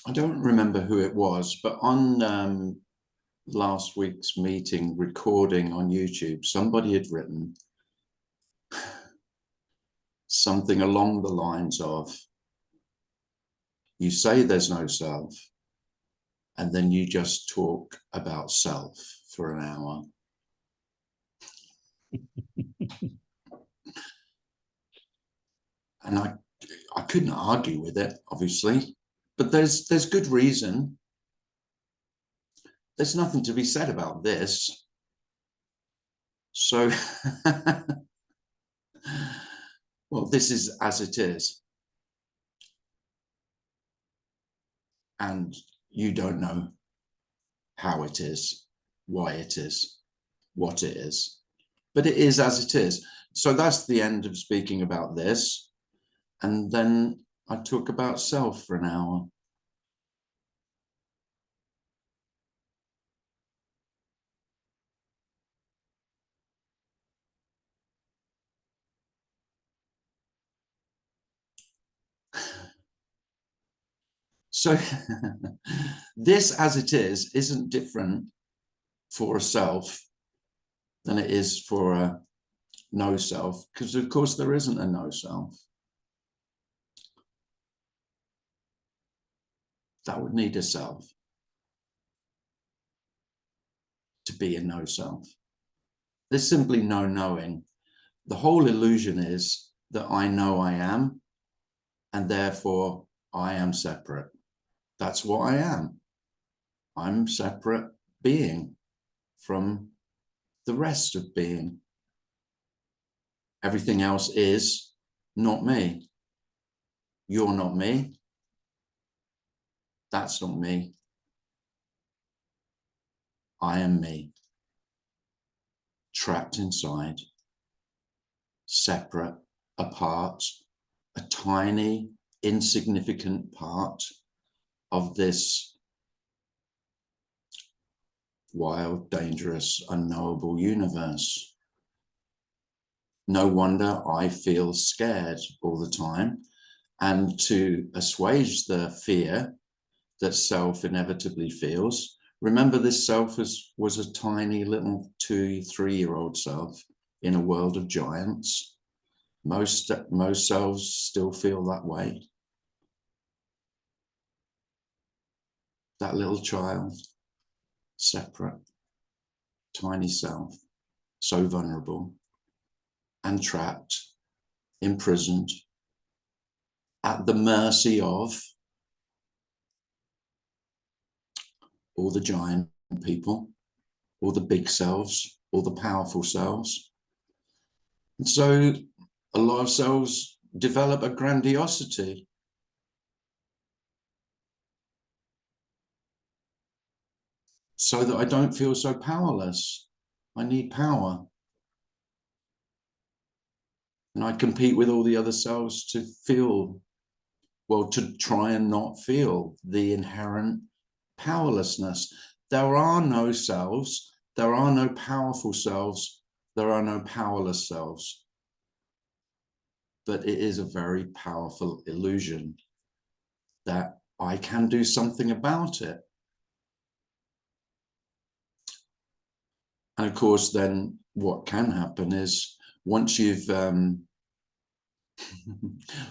I don't remember who it was, but on last week's meeting recording on YouTube, somebody had written something along the lines of, you say there's no self, and then you just talk about self for an hour. And I couldn't argue with it, obviously, but there's good reason. There's nothing to be said about this. So, well, this is as it is. And you don't know how it is, why it is, what it is, but it is as it is. So that's the end of speaking about this. And then I talk about self for an hour. So this as it is isn't different for a self than it is for a no self, because of course there isn't a no self. That would need a self to be a no self. There's simply no knowing. The whole illusion is that I know I am, and therefore I am separate. That's what I am. I'm separate being from the rest of being. Everything else is not me. You're not me. That's not me. I am me. Trapped inside, separate, apart, a tiny, insignificant part of this wild, dangerous, unknowable universe. No wonder I feel scared all the time. And to assuage the fear that self inevitably feels, remember this self was a tiny little 2-3-year-old self in a world of giants. Most selves still feel that way. That little child, separate, tiny self, so vulnerable and trapped, imprisoned, at the mercy of all the giant people, all the big selves, all the powerful selves. And so a lot of selves develop a grandiosity. So that I don't feel so powerless. I need power. And I compete with all the other selves to feel, well, to try and not feel the inherent powerlessness. There are no selves. There are no powerful selves. There are no powerless selves. But it is a very powerful illusion that I can do something about it. And of course, then what can happen is once you've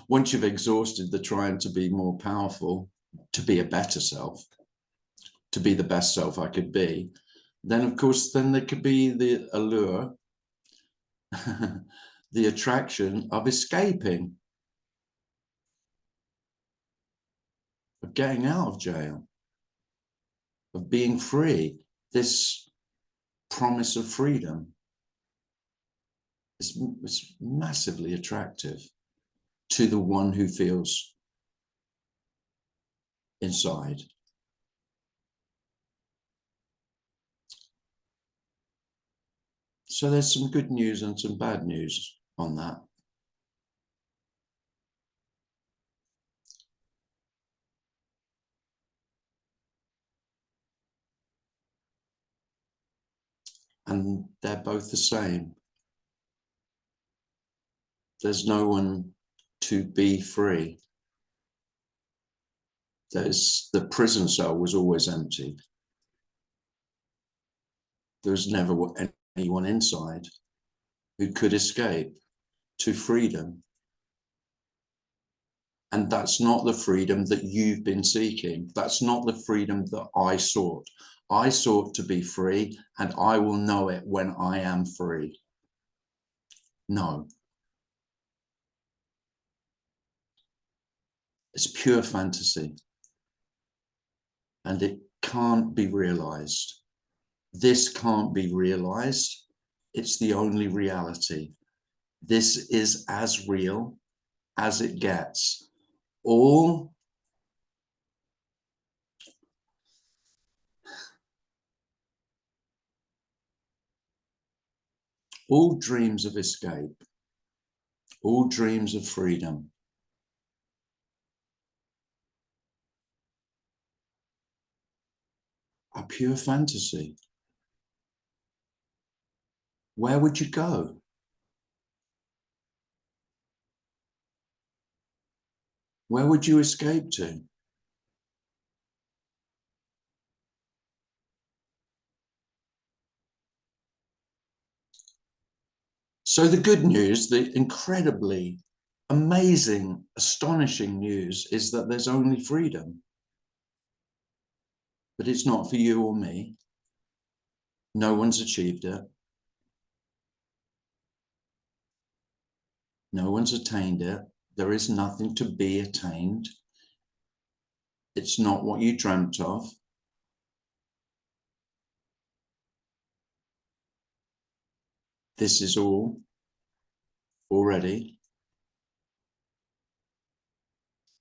once you've exhausted the trying to be more powerful, to be a better self, to be the best self I could be, then of course, then there could be the allure, the attraction of escaping, of getting out of jail, of being free. This promise of freedom is massively attractive to the one who feels inside. So there's some good news and some bad news on that. And they're both the same. There's no one to be free. The prison cell was always empty. There was never anyone inside who could escape to freedom. And that's not the freedom that you've been seeking. That's not the freedom that I sought. I sought to be free, and I will know it when I am free. No. It's pure fantasy. And it can't be realized. This can't be realized. It's the only reality. This is as real as it gets. All dreams of escape, all dreams of freedom are pure fantasy. Where would you go? Where would you escape to? So the good news, the incredibly amazing, astonishing news is that there's only freedom. But it's not for you or me. No one's achieved it. No one's attained it. There is nothing to be attained. It's not what you dreamt of. This is all already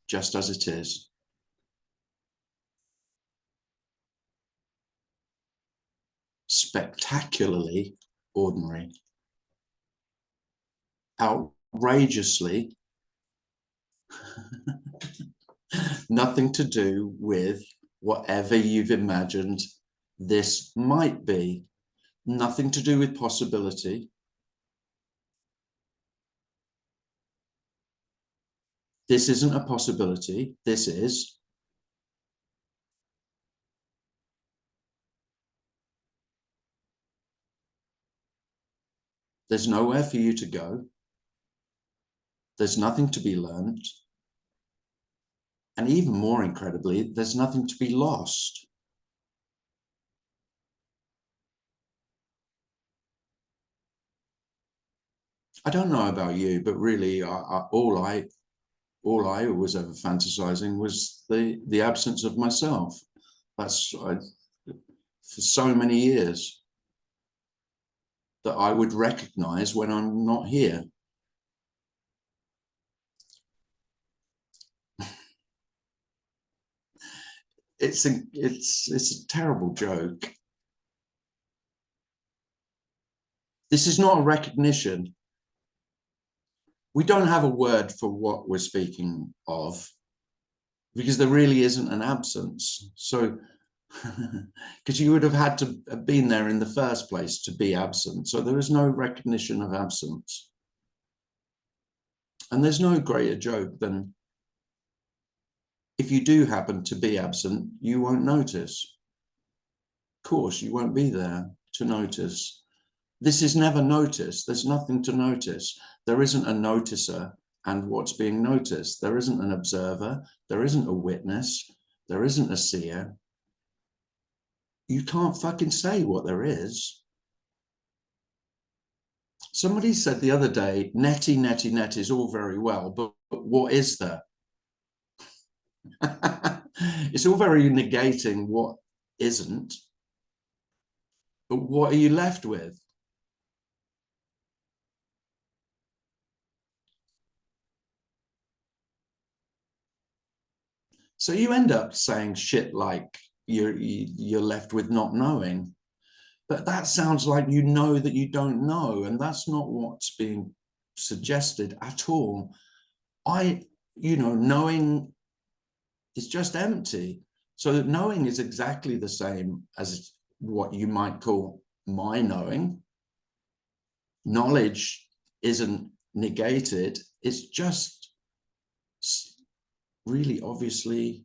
just as it is. Spectacularly ordinary. Outrageously nothing to do with whatever you've imagined this might be. Nothing to do with possibility. This isn't a possibility. This is. There's nowhere for you to go. There's nothing to be learned. And even more incredibly, there's nothing to be lost. I don't know about you, but really, all I was ever fantasizing was the absence of myself. That's for so many years that I would recognize when I'm not here. It's a terrible joke. This is not a recognition. We don't have a word for what we're speaking of because there really isn't an absence. So, because you would have had to have been there in the first place to be absent. So there is no recognition of absence. And there's no greater joke than if you do happen to be absent, you won't notice. Of course, you won't be there to notice. This is never noticed. There's nothing to notice. There isn't a noticer and what's being noticed. There isn't an observer. There isn't a witness. There isn't a seer. You can't fucking say what there is. Somebody said the other day, netty, netty, net is all very well, but what is there? It's all very negating what isn't, but what are you left with? So you end up saying shit like you're left with not knowing, but that sounds like you know that you don't know, and that's not what's being suggested at all. Knowing is just empty. So that knowing is exactly the same as what you might call my knowing. Knowledge isn't negated. It's just really obviously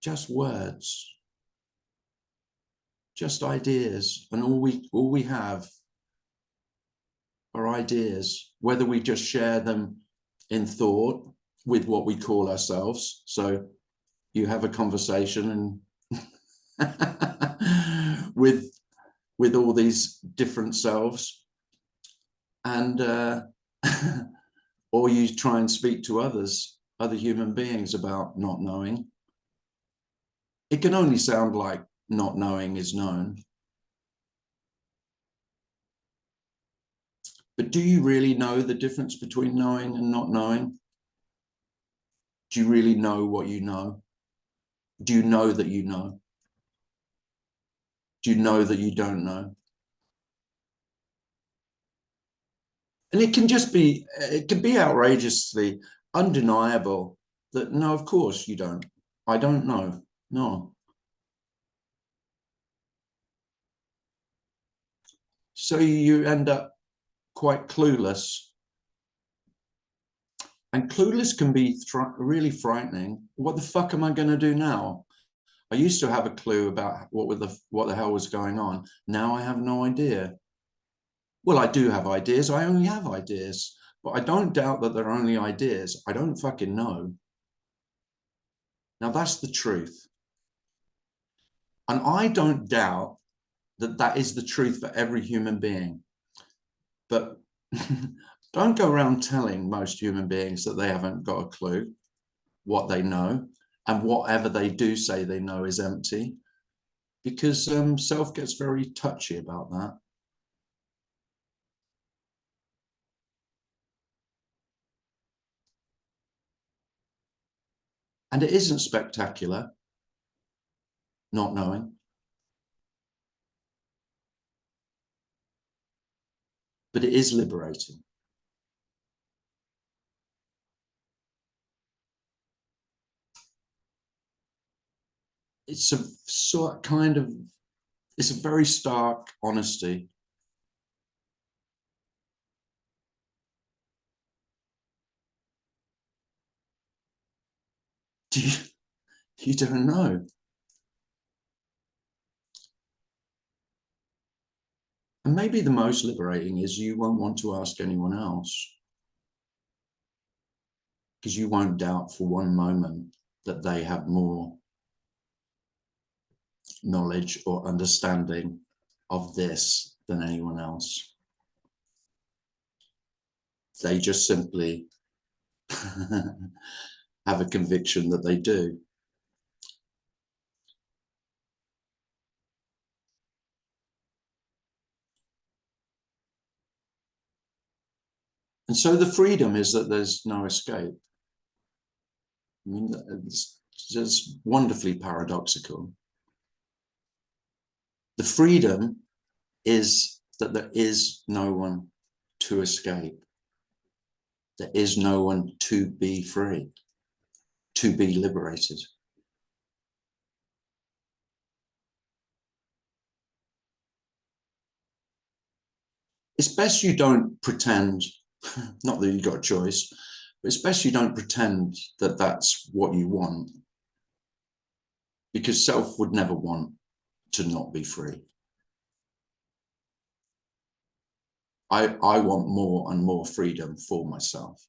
just words, just ideas. And all we have are ideas, whether we just share them in thought with what we call ourselves. So you have a conversation and with all these different selves, and or you try and speak to other human beings about not knowing. It can only sound like not knowing is known. But do you really know the difference between knowing and not knowing? Do you really know what you know? Do you know that you know? Do you know that you don't know? And it can be outrageously undeniable that, no, of course you don't. I don't know. No. So you end up quite clueless. And clueless can be really frightening. What the fuck am I going to do now? I used to have a clue about what the hell was going on. Now I have no idea. Well, I do have ideas. I only have ideas. But I don't doubt that they're only ideas. I don't fucking know. Now that's the truth. And I don't doubt that that is the truth for every human being. But don't go around telling most human beings that they haven't got a clue what they know, and whatever they do say they know is empty, because self gets very touchy about that. And it isn't spectacular, not knowing, but it is liberating. It's a sort kind of, it's a very stark honesty. Do you don't know. And maybe the most liberating is you won't want to ask anyone else, because you won't doubt for one moment that they have more knowledge or understanding of this than anyone else. They just simply have a conviction that they do. And so the freedom is that there's no escape. I mean, it's just wonderfully paradoxical. The freedom is that there is no one to escape. There is no one to be free, to be liberated. It's best you don't pretend, not that you've got a choice, but it's best you don't pretend that that's what you want, because self would never want to not be free. I want more and more freedom for myself,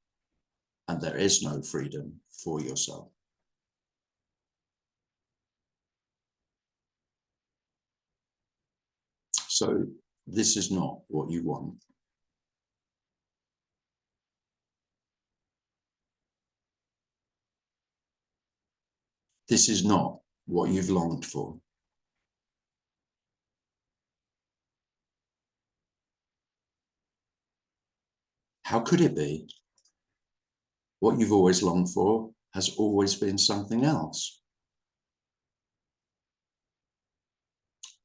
and there is no freedom for yourself. So this is not what you want. This is not what you've longed for. How could it be? What you've always longed for has always been something else.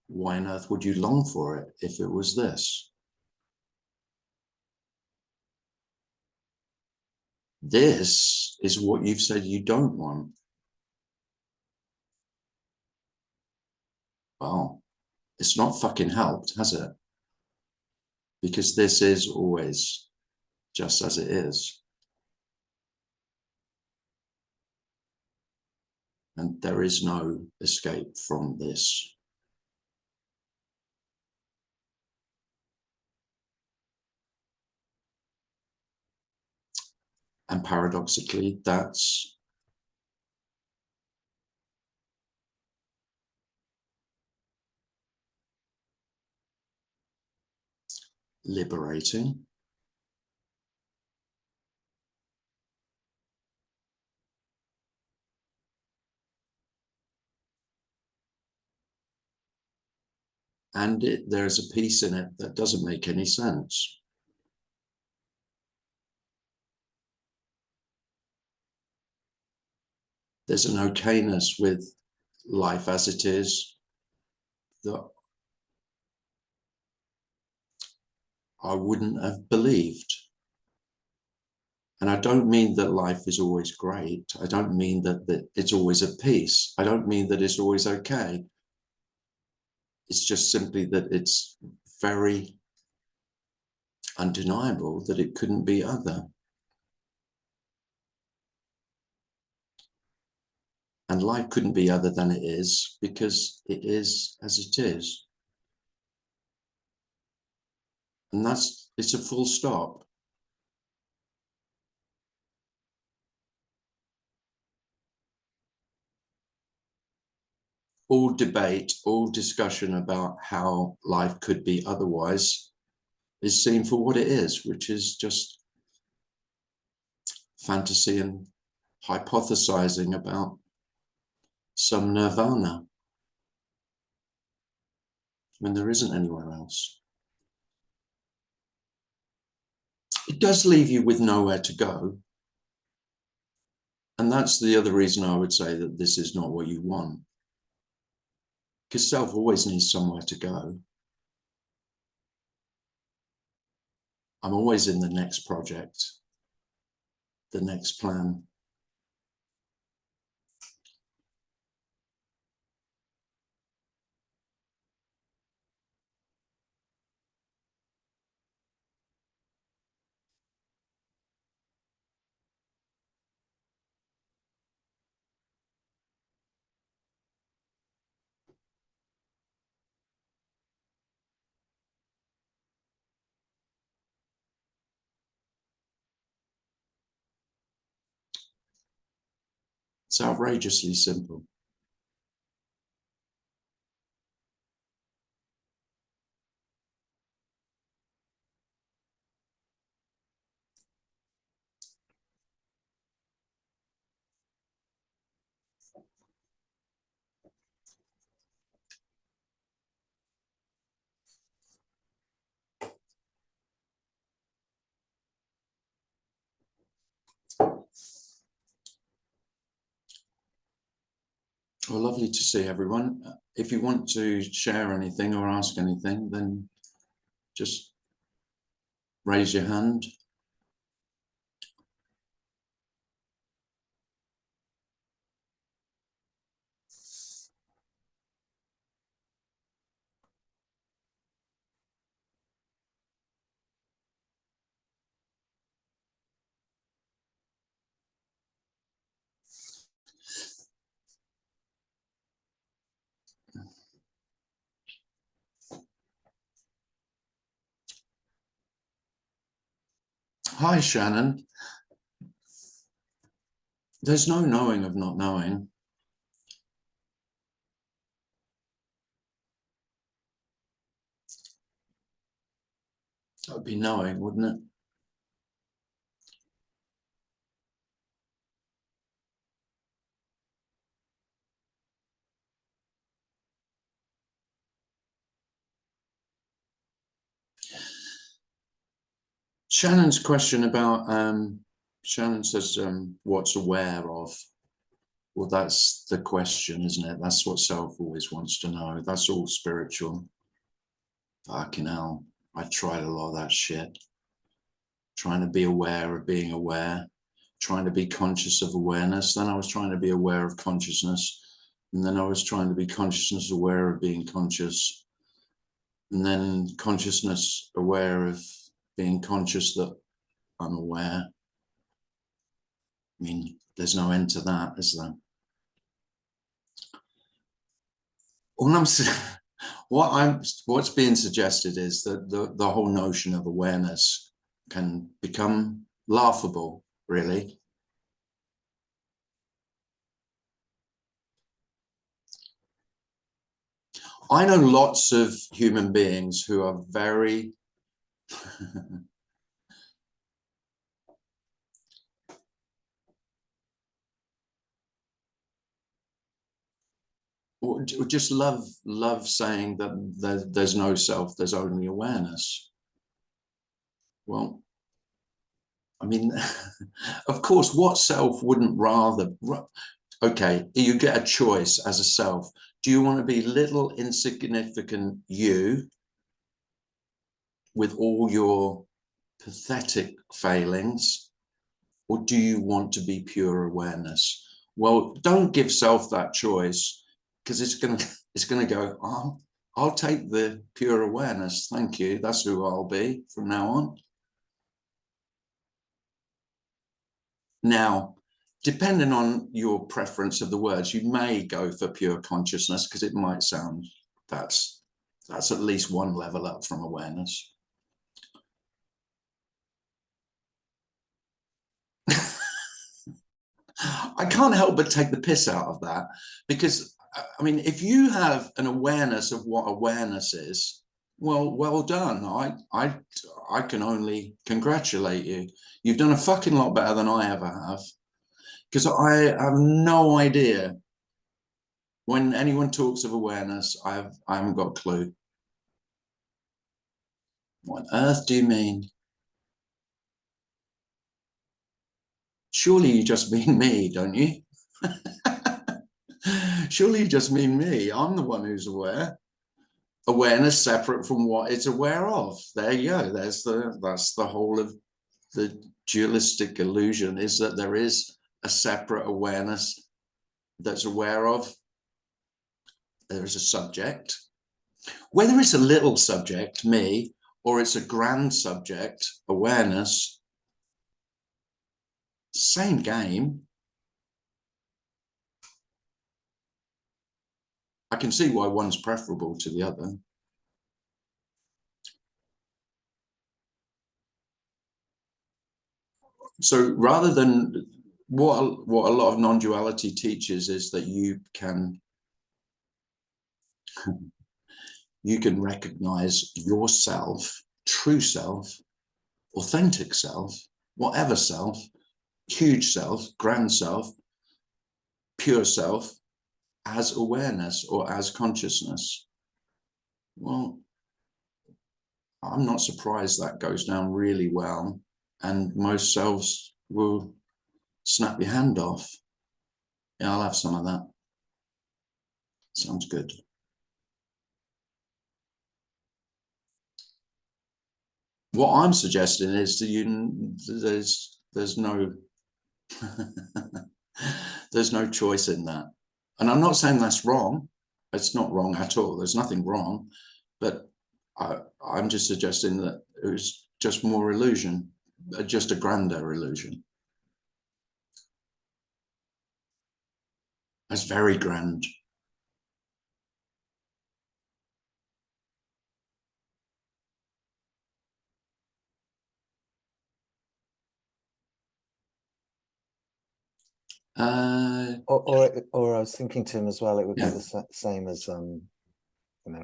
Why on earth would you long for it if it was this? This is what you've said you don't want. Well, it's not fucking helped, has it? Because this is always just as it is. And there is no escape from this. And paradoxically, that's liberating. And there's a piece in it that doesn't make any sense. There's an okayness with life as it is that I wouldn't have believed. And I don't mean that life is always great. I don't mean that it's always at peace. I don't mean that it's always okay. It's just simply that it's very undeniable that it couldn't be other. And life couldn't be other than it is because it is as it is. And it's a full stop. All debate, all discussion about how life could be otherwise is seen for what it is, which is just fantasy and hypothesizing about some nirvana when there isn't anywhere else. It does leave you with nowhere to go. And that's the other reason I would say that this is not what you want. Because self always needs somewhere to go. I'm always in the next project, the next plan. It's outrageously simple. Well, lovely to see everyone. If you want to share anything or ask anything, then just raise your hand. Hi, Shannon. There's no knowing of not knowing. That would be knowing, wouldn't it? Shannon's question about, Shannon says, what's aware of? Well, that's the question, isn't it? That's what self always wants to know. That's all spiritual. Fucking hell. I tried a lot of that shit. Trying to be aware of being aware, trying to be conscious of awareness. Then I was trying to be aware of consciousness. And then I was trying to be consciousness aware of being conscious. And then consciousness aware of being conscious that I'm aware. I mean, there's no end to that, is there? All I'm saying, what's being suggested is that the whole notion of awareness can become laughable, really. I know lots of human beings who are very just love saying that there's no self, there's only awareness. Well, I mean, of course, what self wouldn't rather? Okay, you get a choice as a self. Do you want to be little insignificant you with all your pathetic failings, or do you want to be pure awareness? Well, don't give self that choice, because it's gonna go, oh, I'll take the pure awareness, thank you, that's who I'll be from now on. Now, depending on your preference of the words, you may go for pure consciousness, because it might sound that's at least one level up from awareness. I can't help but take the piss out of that, because I mean, if you have an awareness of what awareness is, well done. I can only congratulate you. You've done a fucking lot better than I ever have, because I have no idea. When anyone talks of awareness, I haven't got a clue. What on earth do you mean? Surely you just mean me, don't you? Surely you just mean me. I'm the one who's aware. Awareness separate from what it's aware of. There you go. That's the whole of the dualistic illusion, is that there is a separate awareness that's aware of. There is a subject. Whether it's a little subject, me, or it's a grand subject, awareness, same game. I can see why one's preferable to the other. So rather than what a lot of non-duality teaches is that you can recognize yourself, true self, authentic self, whatever self, huge self, grand self, pure self, as awareness or as consciousness. Well, I'm not surprised that goes down really well, and most selves will snap your hand off. Yeah, I'll have some of that. Sounds good. What I'm suggesting is that there's no there's no choice in that. And I'm not saying that's wrong. It's not wrong at all. There's nothing wrong. But I'm just suggesting that it was just more illusion, just a grander illusion. It's very grand. Or I was thinking to him as well, it would be the same as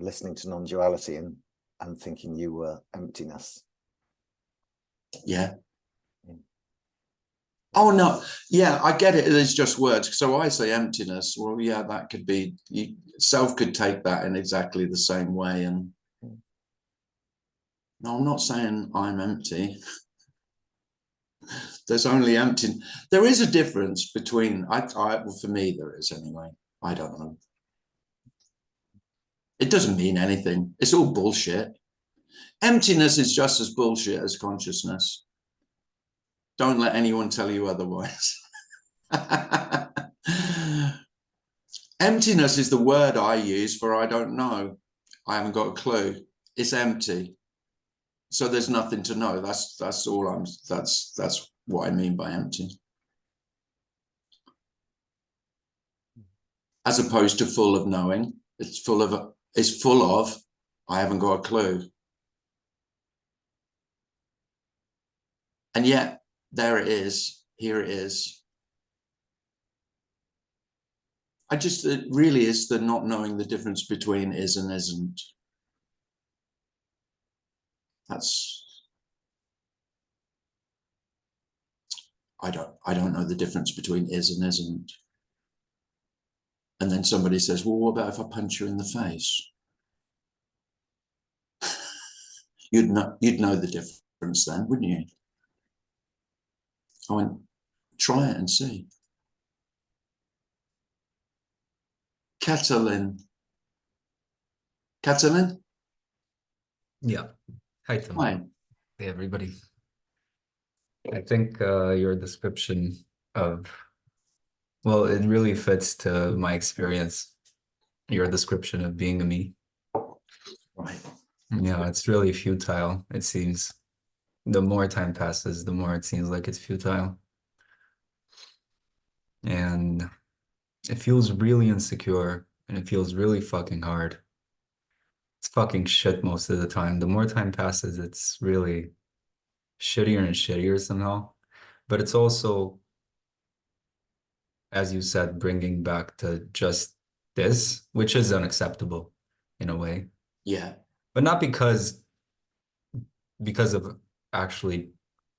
listening to non-duality and thinking you were emptiness. Yeah. Oh no, yeah, I get it. It is just words. So I say emptiness. Well, yeah, that could be. Self could take that in exactly the same way. And no, I'm not saying I'm empty. There's only empty. There is a difference between. Well, for me, there is anyway. I don't know. It doesn't mean anything. It's all bullshit. Emptiness is just as bullshit as consciousness. Don't let anyone tell you otherwise. Emptiness is the word I use for I don't know. I haven't got a clue. It's empty. So there's nothing to know. That's all that's what I mean by empty. As opposed to full of knowing. It's full of, I haven't got a clue. And yet, there it is, here it is. It really is the not knowing the difference between is and isn't. I don't know the difference between is and isn't. And then somebody says, well, what about if I punch you in the face? You'd know the difference then, wouldn't you? I went, try it and see. Catalin. Yeah. Hi, Tim. Hi. Hey, everybody. I think your description of, well, it really fits to my experience. Your description of being a me. Right. Yeah, it's really futile, it seems. The more time passes, the more it seems like it's futile. And it feels really insecure, and it feels really fucking hard. It's fucking shit most of the time. The more time passes, it's really shittier and shittier somehow. But it's also, as you said, bringing back to just this, which is unacceptable in a way. Yeah. But not because of actually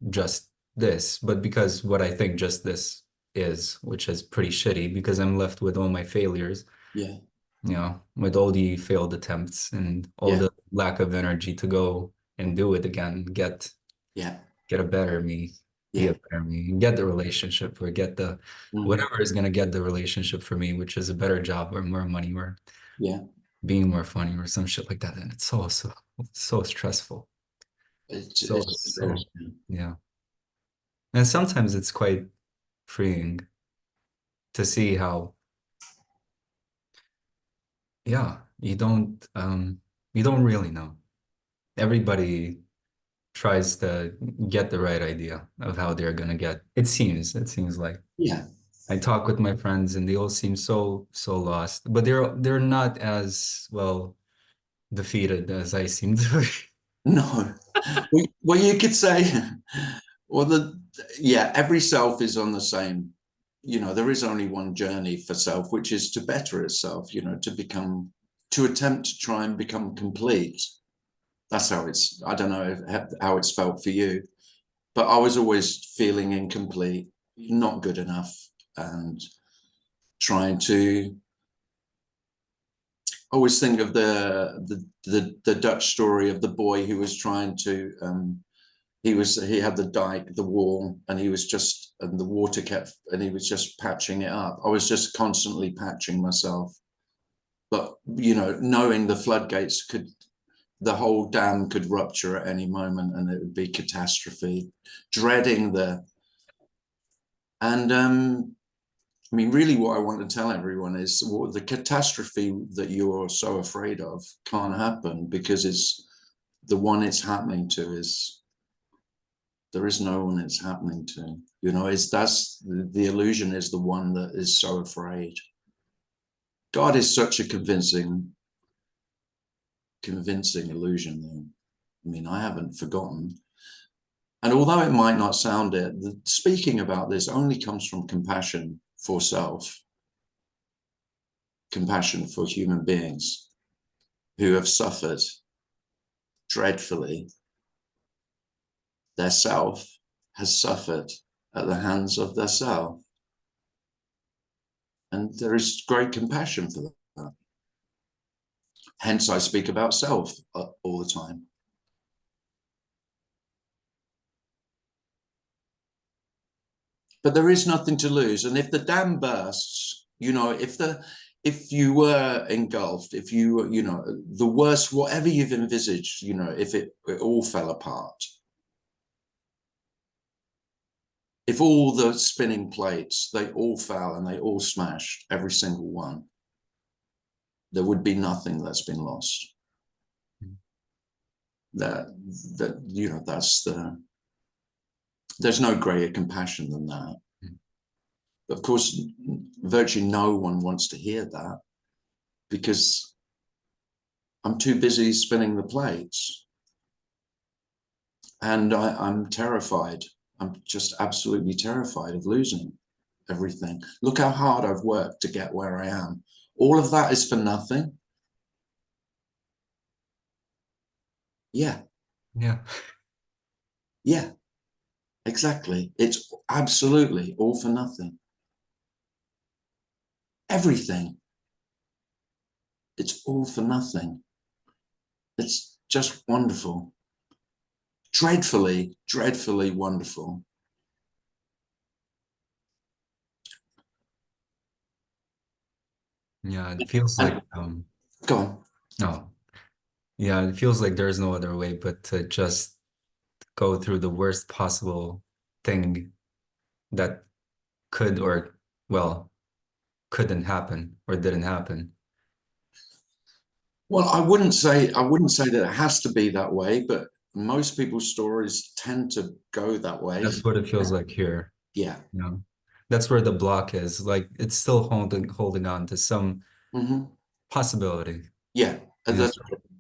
just this, but because what I think just this is, which is pretty shitty because I'm left with all my failures. Yeah. You know, with all the failed attempts and all Yeah. the lack of energy to go and do it again, get a better me, be a better me, get the relationship or get the whatever is gonna get the relationship for me, which is a better job or more money or being more funny or some shit like that. And it's so stressful. Yeah. And sometimes it's quite freeing to see how you don't really know. Everybody tries to get the right idea of how they're gonna get. It seems like I talk with my friends and they all seem so lost, but they're not as well defeated as I seem to be. No. Well, you could say, well, every self is on the same, there is only one journey for self, which is to better itself, to attempt to try and become complete. That's how I don't know how it's felt for you, but I was always feeling incomplete, not good enough, and trying to always think of the Dutch story of the boy who was trying to he had the dike, the wall, and the water kept, and he was just patching it up. I was just constantly patching myself, but knowing the floodgates the whole dam could rupture at any moment and it would be catastrophe, dreading I mean, really what I want to tell everyone is the catastrophe that you're so afraid of can't happen because it's the one it's happening to there is no one it's happening to, that's the illusion is the one that is so afraid. God is such a convincing illusion though. I mean, I haven't forgotten. And although it might not sound it, speaking about this only comes from compassion for self, compassion for human beings who have suffered dreadfully. Their self has suffered at the hands of their self. And there is great compassion for that. Hence, I speak about self all the time. But there is nothing to lose. And if the dam bursts, if you were engulfed, if you, the worst, whatever you've envisaged, if it all fell apart, if all the spinning plates, they all fell and they all smashed, every single one, there would be nothing that's been lost. There's no greater compassion than that. Of course, virtually no one wants to hear that because I'm too busy spinning the plates. And I'm terrified. I'm just absolutely terrified of losing everything. Look how hard I've worked to get where I am. All of that is for nothing. Yeah. Yeah. Yeah, exactly. It's absolutely all for nothing. Everything. It's all for nothing. It's just wonderful. Dreadfully, dreadfully wonderful. Yeah, it feels like Go on. no. Yeah, it feels like there's no other way but to just go through the worst possible thing that could or well couldn't happen or didn't happen. Well, I wouldn't say that it has to be that way, but most people's stories tend to go that way. That's what it feels like here. Yeah. You know, that's where the block is. Like it's still holding on to some possibility. Yeah, Yeah.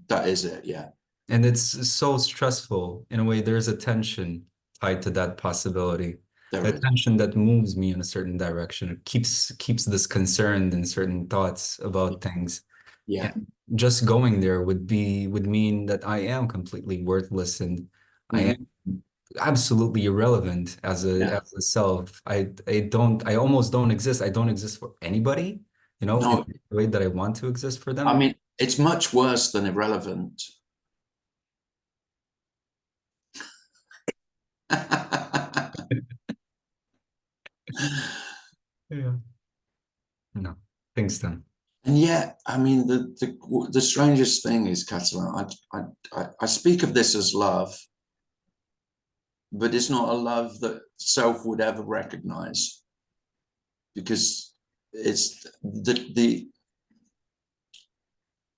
that is it. Yeah. And it's so stressful in a way. There's a tension tied to that possibility. There A is. tension that moves me in a certain direction. It keeps this concerned and certain thoughts about things. Yeah. And just going there would mean that I am completely worthless and I am absolutely irrelevant as Yeah. a self. I almost don't exist. I don't exist for anybody, you know, in No, the way that I want to exist for I them. mean, it's much worse than irrelevant. Yeah. No, thanks then. And yet, I mean, the strangest thing is, Catalan, I speak of this as love, but it's not a love that self would ever recognize, because it's the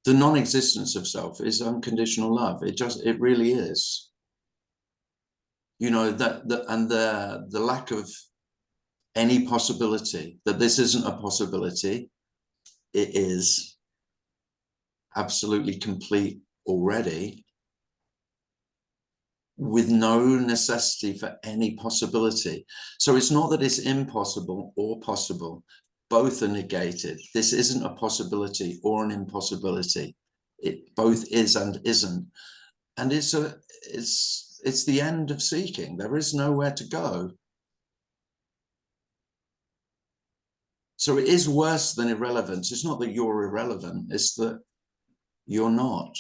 non-existence of self is unconditional love. It really is. You know, the lack of any possibility that this isn't a possibility, it is absolutely complete already, with no necessity for any possibility. So it's not that it's impossible or possible. Both are negated. This isn't a possibility or an impossibility. It both is and isn't. And it's the end of seeking. There is nowhere to go. So it is worse than irrelevance. It's not that you're irrelevant, it's that you're not.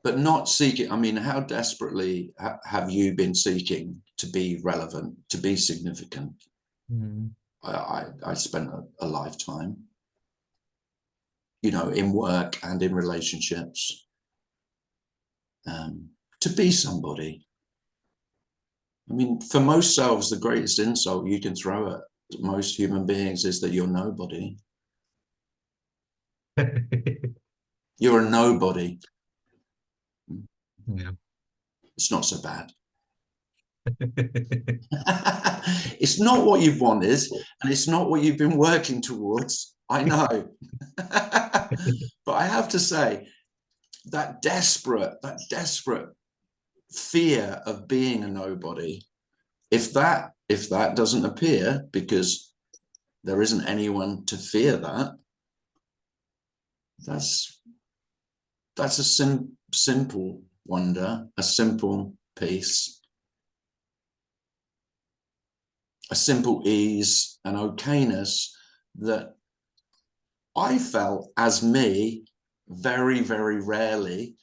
But not seeking, I mean, how desperately have you been seeking to be relevant, to be significant? I spent a lifetime, you know, in work and in relationships, to be somebody. I mean, for most selves, the greatest insult you can throw at most human beings is that you're nobody. You're a nobody. Yeah. It's not so bad. It's not what you've wanted, and it's not what you've been working towards. I know. But I have to say, that desperate fear of being a nobody, if that doesn't appear, because there isn't anyone to fear that, that's a simple wonder, a simple peace, a simple ease and okayness that I felt as me very, very rarely.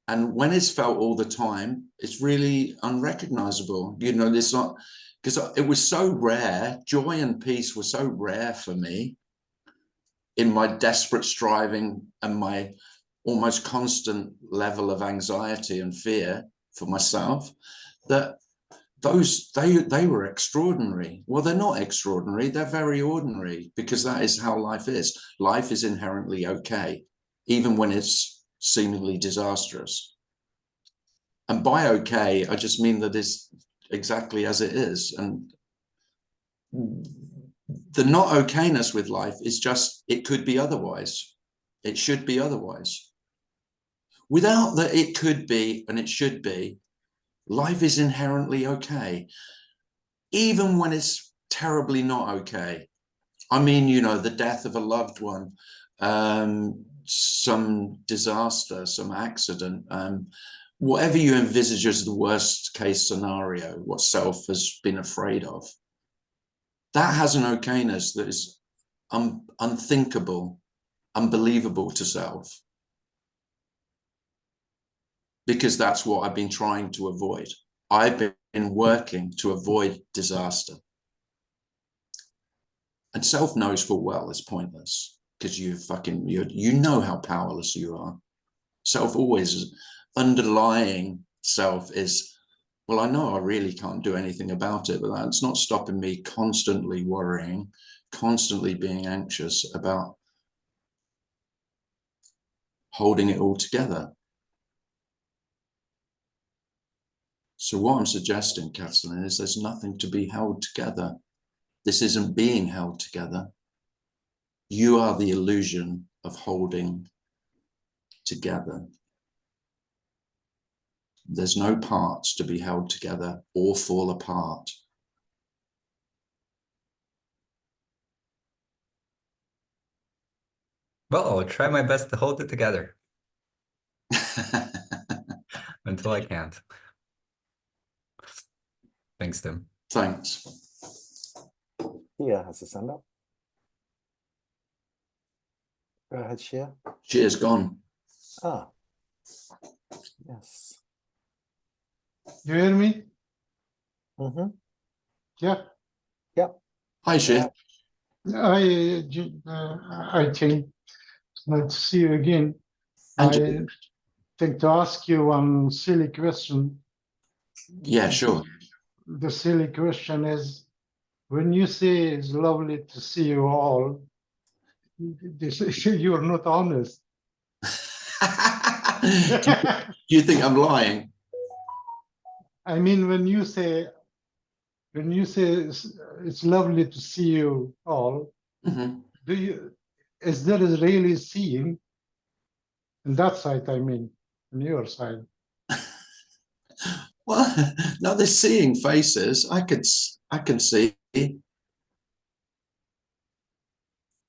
And when it's felt all the time, it's really unrecognizable. You know, it's not, because it was so rare. Joy and peace were so rare for me in my desperate striving and my almost constant level of anxiety and fear for myself, that they were extraordinary. Well, they're not extraordinary, they're very ordinary, because that is how life is. Life is inherently okay, even when it's seemingly disastrous. And by okay, I just mean that it's exactly as it is. And the not okayness with life is just, it could be otherwise. It should be otherwise. Without the it could be and it should be, life is inherently okay, even when it's terribly not okay. I mean, you know, the death of a loved one, some disaster, some accident, whatever you envisage as the worst case scenario, what self has been afraid of, that has an okayness that is unthinkable, unbelievable to self. Because that's what I've been trying to avoid. I've been working to avoid disaster. And self knows full well it's pointless, because you know how powerless you are. Self always, underlying self is, well, I know I really can't do anything about it, but that's not stopping me constantly worrying, constantly being anxious about holding it all together. So what I'm suggesting, Kathleen, is there's nothing to be held together. This isn't being held together. You are the illusion of holding together. There's no parts to be held together or fall apart. Well, I'll try my best to hold it together until I can't. Thanks, Tim. Thanks. Shia has his hand up. Go ahead, Shia. Shia's gone. Ah, yes. You hear me? Mm-hmm. Yeah. Yep. Hi, Shia. I think it's nice to see you again. And I think to ask you one silly question. yeah, sure. The silly question is, when you say it's lovely to see you all, you're not honest. Do you think I'm lying? I mean, when you say it's lovely to see you all, Mm-hmm. is there really seeing? On that side, I mean, on your side. Well, no, they're seeing faces. I can see.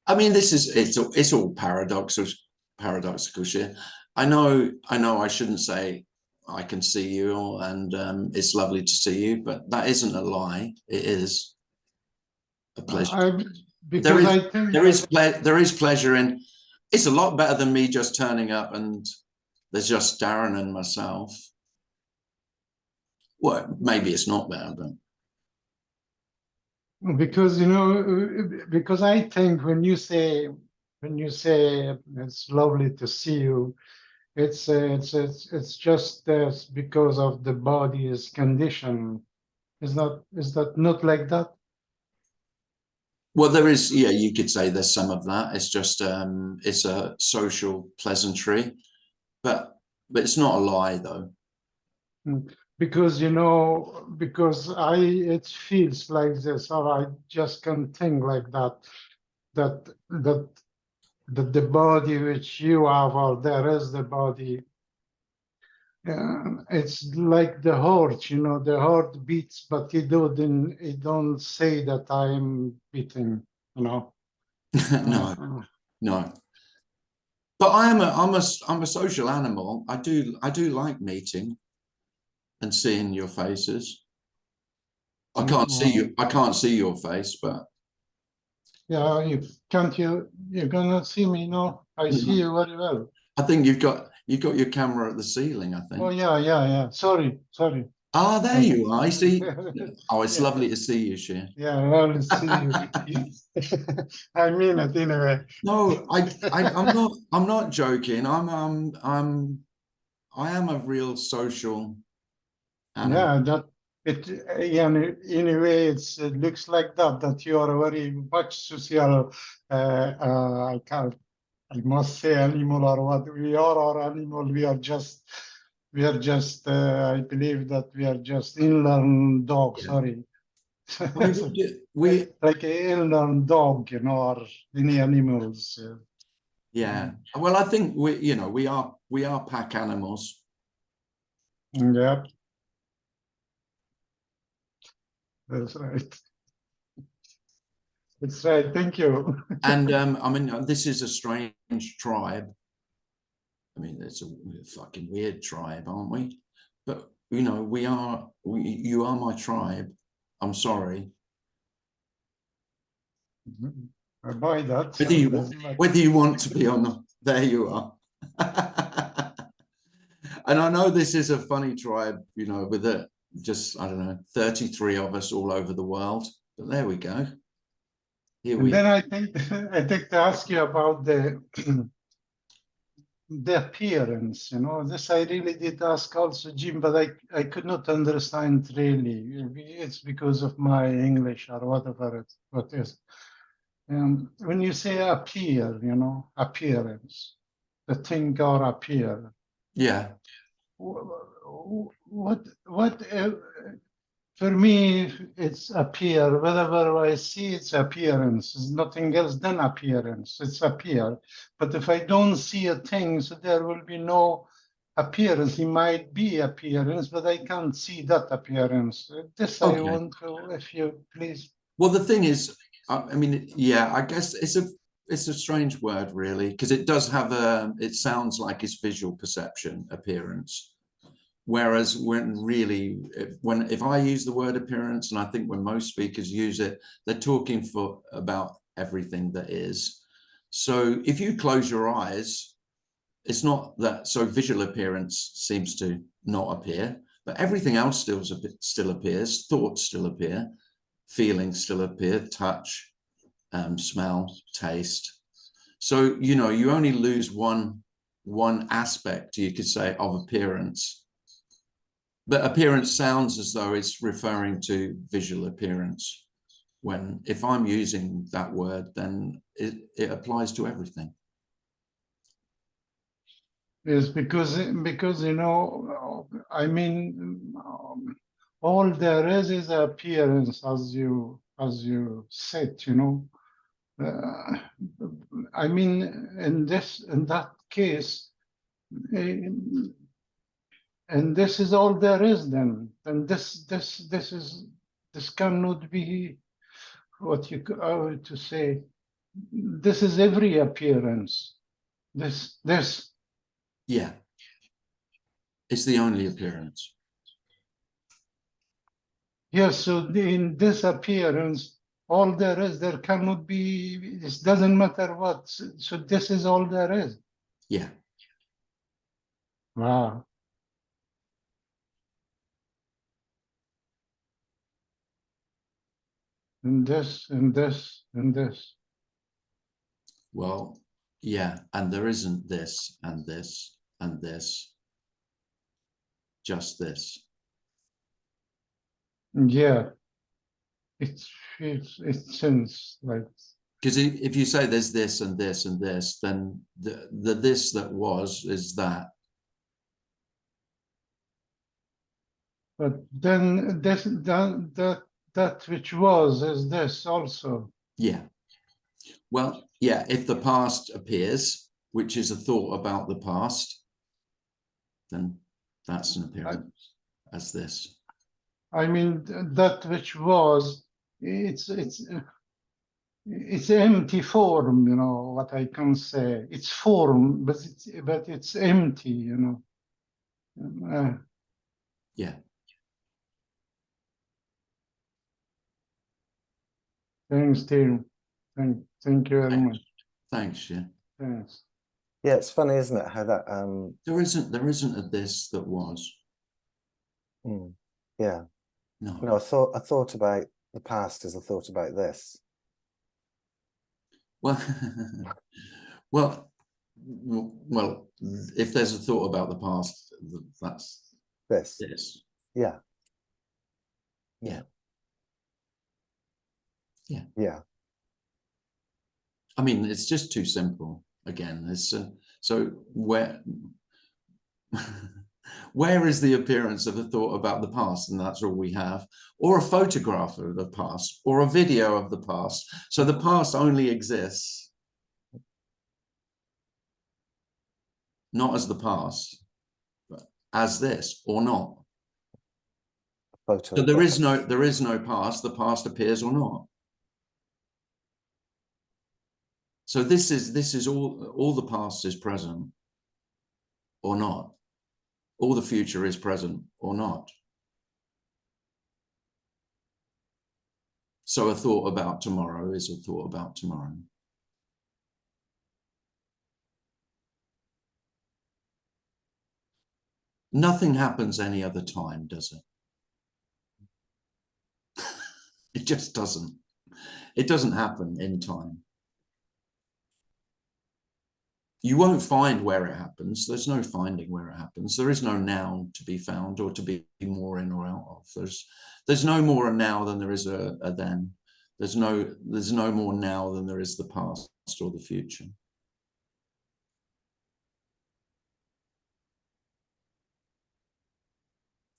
I mean, it's all paradoxical shit. I know I shouldn't say I can see you and it's lovely to see you, but that isn't a lie. It is a pleasure. Because I think there is pleasure in. It's a lot better than me just turning up and there's just Darren and myself. Well, maybe it's not better, but because because I think when you say it's lovely to see you, it's just because of the body's condition. Is that not like that? well, there is, yeah, you could say there's some of that. It's just it's a social pleasantry, but it's not a lie though. Because because it feels like this, or I just can think like that the body which you have, or there is the body. It's like the heart, the heart beats, but it don't say that I'm beating, No, no. But I'm a social animal. I do like meeting and seeing your faces. I can't see you. I can't see your face, but yeah, you're gonna see me, no? I see you very well. I think you've got your camera at the ceiling, I think. Oh yeah. Sorry. Ah, there you are. I see. Oh, it's Yeah. lovely to see you, Shia. Yeah, well, to see you. I mean it in a way. No, I'm not joking. I am a real social animal. Yeah, that yeah, in a way, it looks like that you are very much social. I must say animal, or what we are, or animal. We are just. I believe that we are just inland dogs. Yeah. Sorry. we like a ill-known dog, you know, or any animals. yeah. Well, I think we are pack animals. Yeah, that's right. That's right. Thank you. And I mean, this is a strange tribe. I mean, it's a fucking weird tribe, aren't we? But you are my tribe. I'm sorry. I buy that. Whether you want to be on the, there you are. And I know this is a funny tribe, with just, I don't know, 33 of us all over the world. But there we go. And then I think to ask you about the appearance, this I really did ask also Jim, but I could not understand really. It's because of my English or whatever what is. When you say appear, appearance, the thing or appear. Yeah. What for me, it's appear. Whenever I see its appearance, it's nothing else than appearance. It's appear. But if I don't see a thing, so there will be no appearance. It might be appearance, but I can't see that appearance. This Okay. I want to, if you please. Well, the thing is, I mean, yeah, I guess it's a strange word, really, because it does have it sounds like it's visual perception, appearance. Whereas if I use the word appearance, and I think when most speakers use it, they're talking about everything that is. So if you close your eyes, it's not that, so visual appearance seems to not appear, but everything else still appears, thoughts still appear, feelings still appear, touch, smell, taste. So, you only lose one aspect, you could say, of appearance. But appearance sounds as though it's referring to visual appearance, when if I'm using that word, then it applies to everything. Yes, because I mean, all there is appearance, as you said, I mean, in that case, and this is all there is then. And this cannot be what you to say. This is every appearance. This. Yeah. It's the only appearance. Yes, so in this appearance, all there is, there cannot be, it doesn't matter what. So this is all there is. Yeah. Wow. And this, and this, and this. Well, yeah, and there isn't this, and this, and this. Just this. Yeah. It seems like. Because if you say there's this and this and this, then the this that was is that. But then that which was is this also. Yeah. Well, yeah, if the past appears, which is a thought about the past, then that's an appearance as this. I mean, that which was, it's empty form, what I can say. It's form, but it's empty, Yeah. Thanks, Tim. Thank you very much. Thanks, yeah. Thanks. Yeah, it's funny, isn't it, how that There isn't a this that was. Yeah. No. I thought about the past as I thought about this. Well, well, if there's a thought about the past, that's this. Yeah. Yeah. Yeah. Yeah. I mean, it's just too simple. Again, it's so where Where is the appearance of a thought about the past? And that's all we have. Or a photograph of the past, or a video of the past. So the past only exists not as the past, but as this, or not. Photo. So there is no past. The past appears or not. So this is all the past is present or not. All the future is present or not. So a thought about tomorrow is a thought about tomorrow. Nothing happens any other time, does it? It just doesn't. It doesn't happen in time. You won't find where it happens. There's no finding where it happens. There is no now to be found or to be more in or out of. There's no more a now than there is a then. There's no more now than there is the past or the future.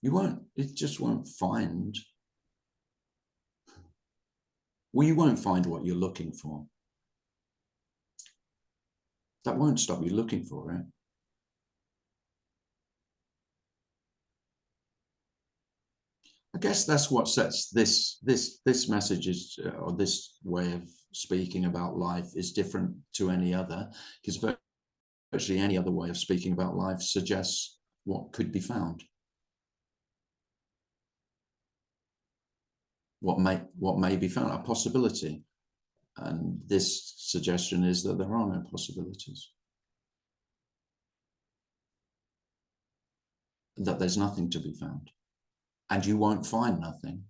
It just won't find. Well, you won't find what you're looking for. That won't stop you looking for it. I guess that's what sets this message is, or this way of speaking about life is different to any other, because virtually any other way of speaking about life suggests what could be found. What may be found, a possibility. And this suggestion is that there are no possibilities. That there's nothing to be found. And you won't find nothing.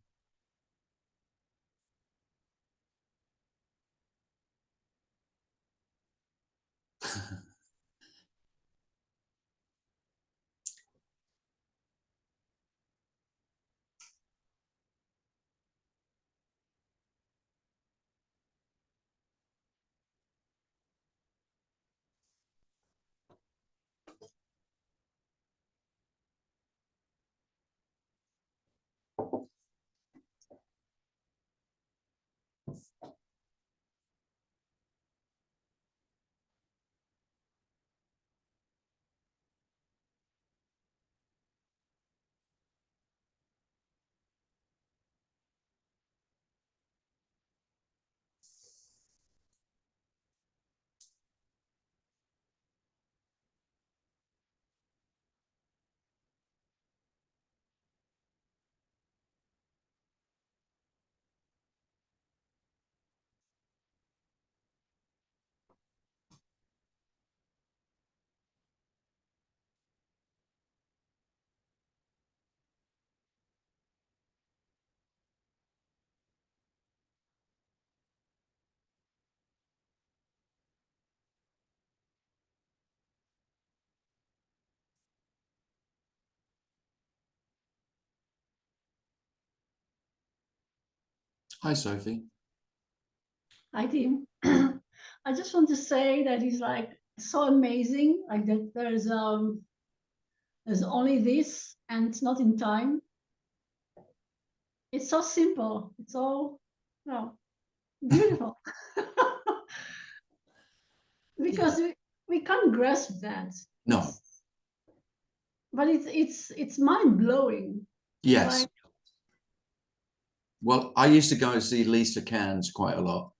Hi, Sophie. Hi, Tim. I just want to say that it's like so amazing, like that there's only this and it's not in time. It's so simple. It's all beautiful. Because we can't grasp that. No. But it's mind-blowing. Yes. Like, well, I used to go and see Lisa Cairns quite a lot.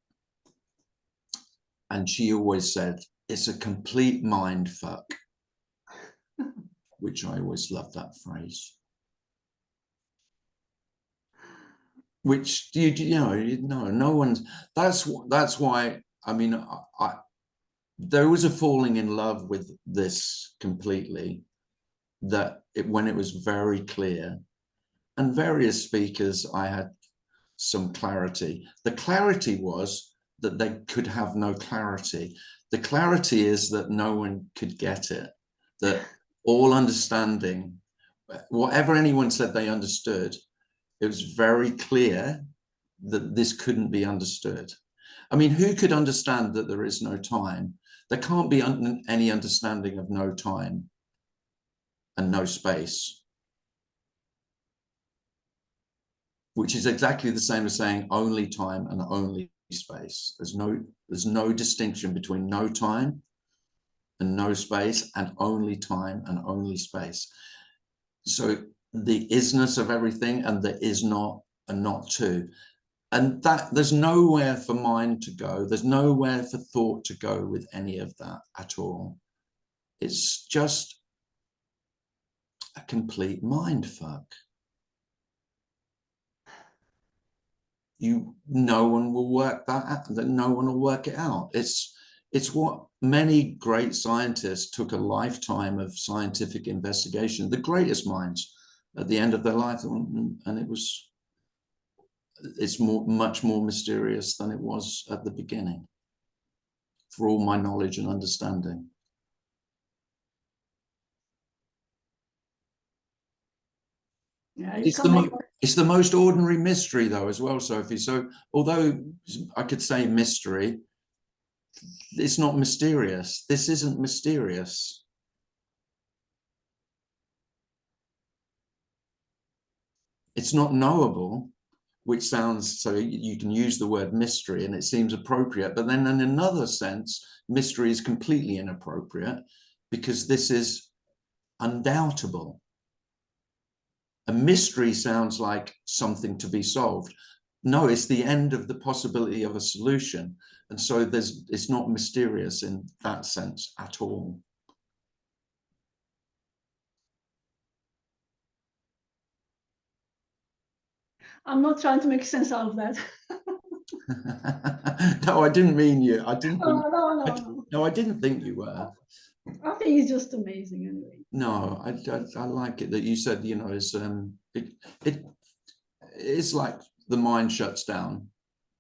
And she always said, it's a complete mind fuck. Which I always loved that phrase. Which no one's, that's why, I mean, there was a falling in love with this completely, that when it was very clear, and various speakers, I had some clarity. The clarity was that they could have no clarity. The clarity is that no one could get it, that all understanding, whatever anyone said they understood, it was very clear that this couldn't be understood. I mean, who could understand that there is no time? There can't be any understanding of no time and no space, which is exactly the same as saying only time and only space. There's no distinction between no time and no space and only time and only space. So the isness of everything and the is not and not to. And that there's nowhere for mind to go. There's nowhere for thought to go with any of that at all. It's just a complete mind fuck. No one will work that out, that no one will work it out. It's what many great scientists took a lifetime of scientific investigation, the greatest minds at the end of their life, and it's much more mysterious than it was at the beginning, for all my knowledge and understanding. Yeah, It's the most ordinary mystery, though, as well, Sophie. So although I could say mystery, it's not mysterious. This isn't mysterious. It's not knowable, which sounds, so you can use the word mystery and it seems appropriate, but then in another sense, mystery is completely inappropriate because this is undoubtable. A mystery sounds like something to be solved. No, it's the end of the possibility of a solution. And so it's not mysterious in that sense at all. I'm not trying to make sense out of that. No, I didn't mean you. I didn't. No. No, I didn't think you were. I think it's just amazing anyway. No, I like it that you said, you know, it's like the mind shuts down.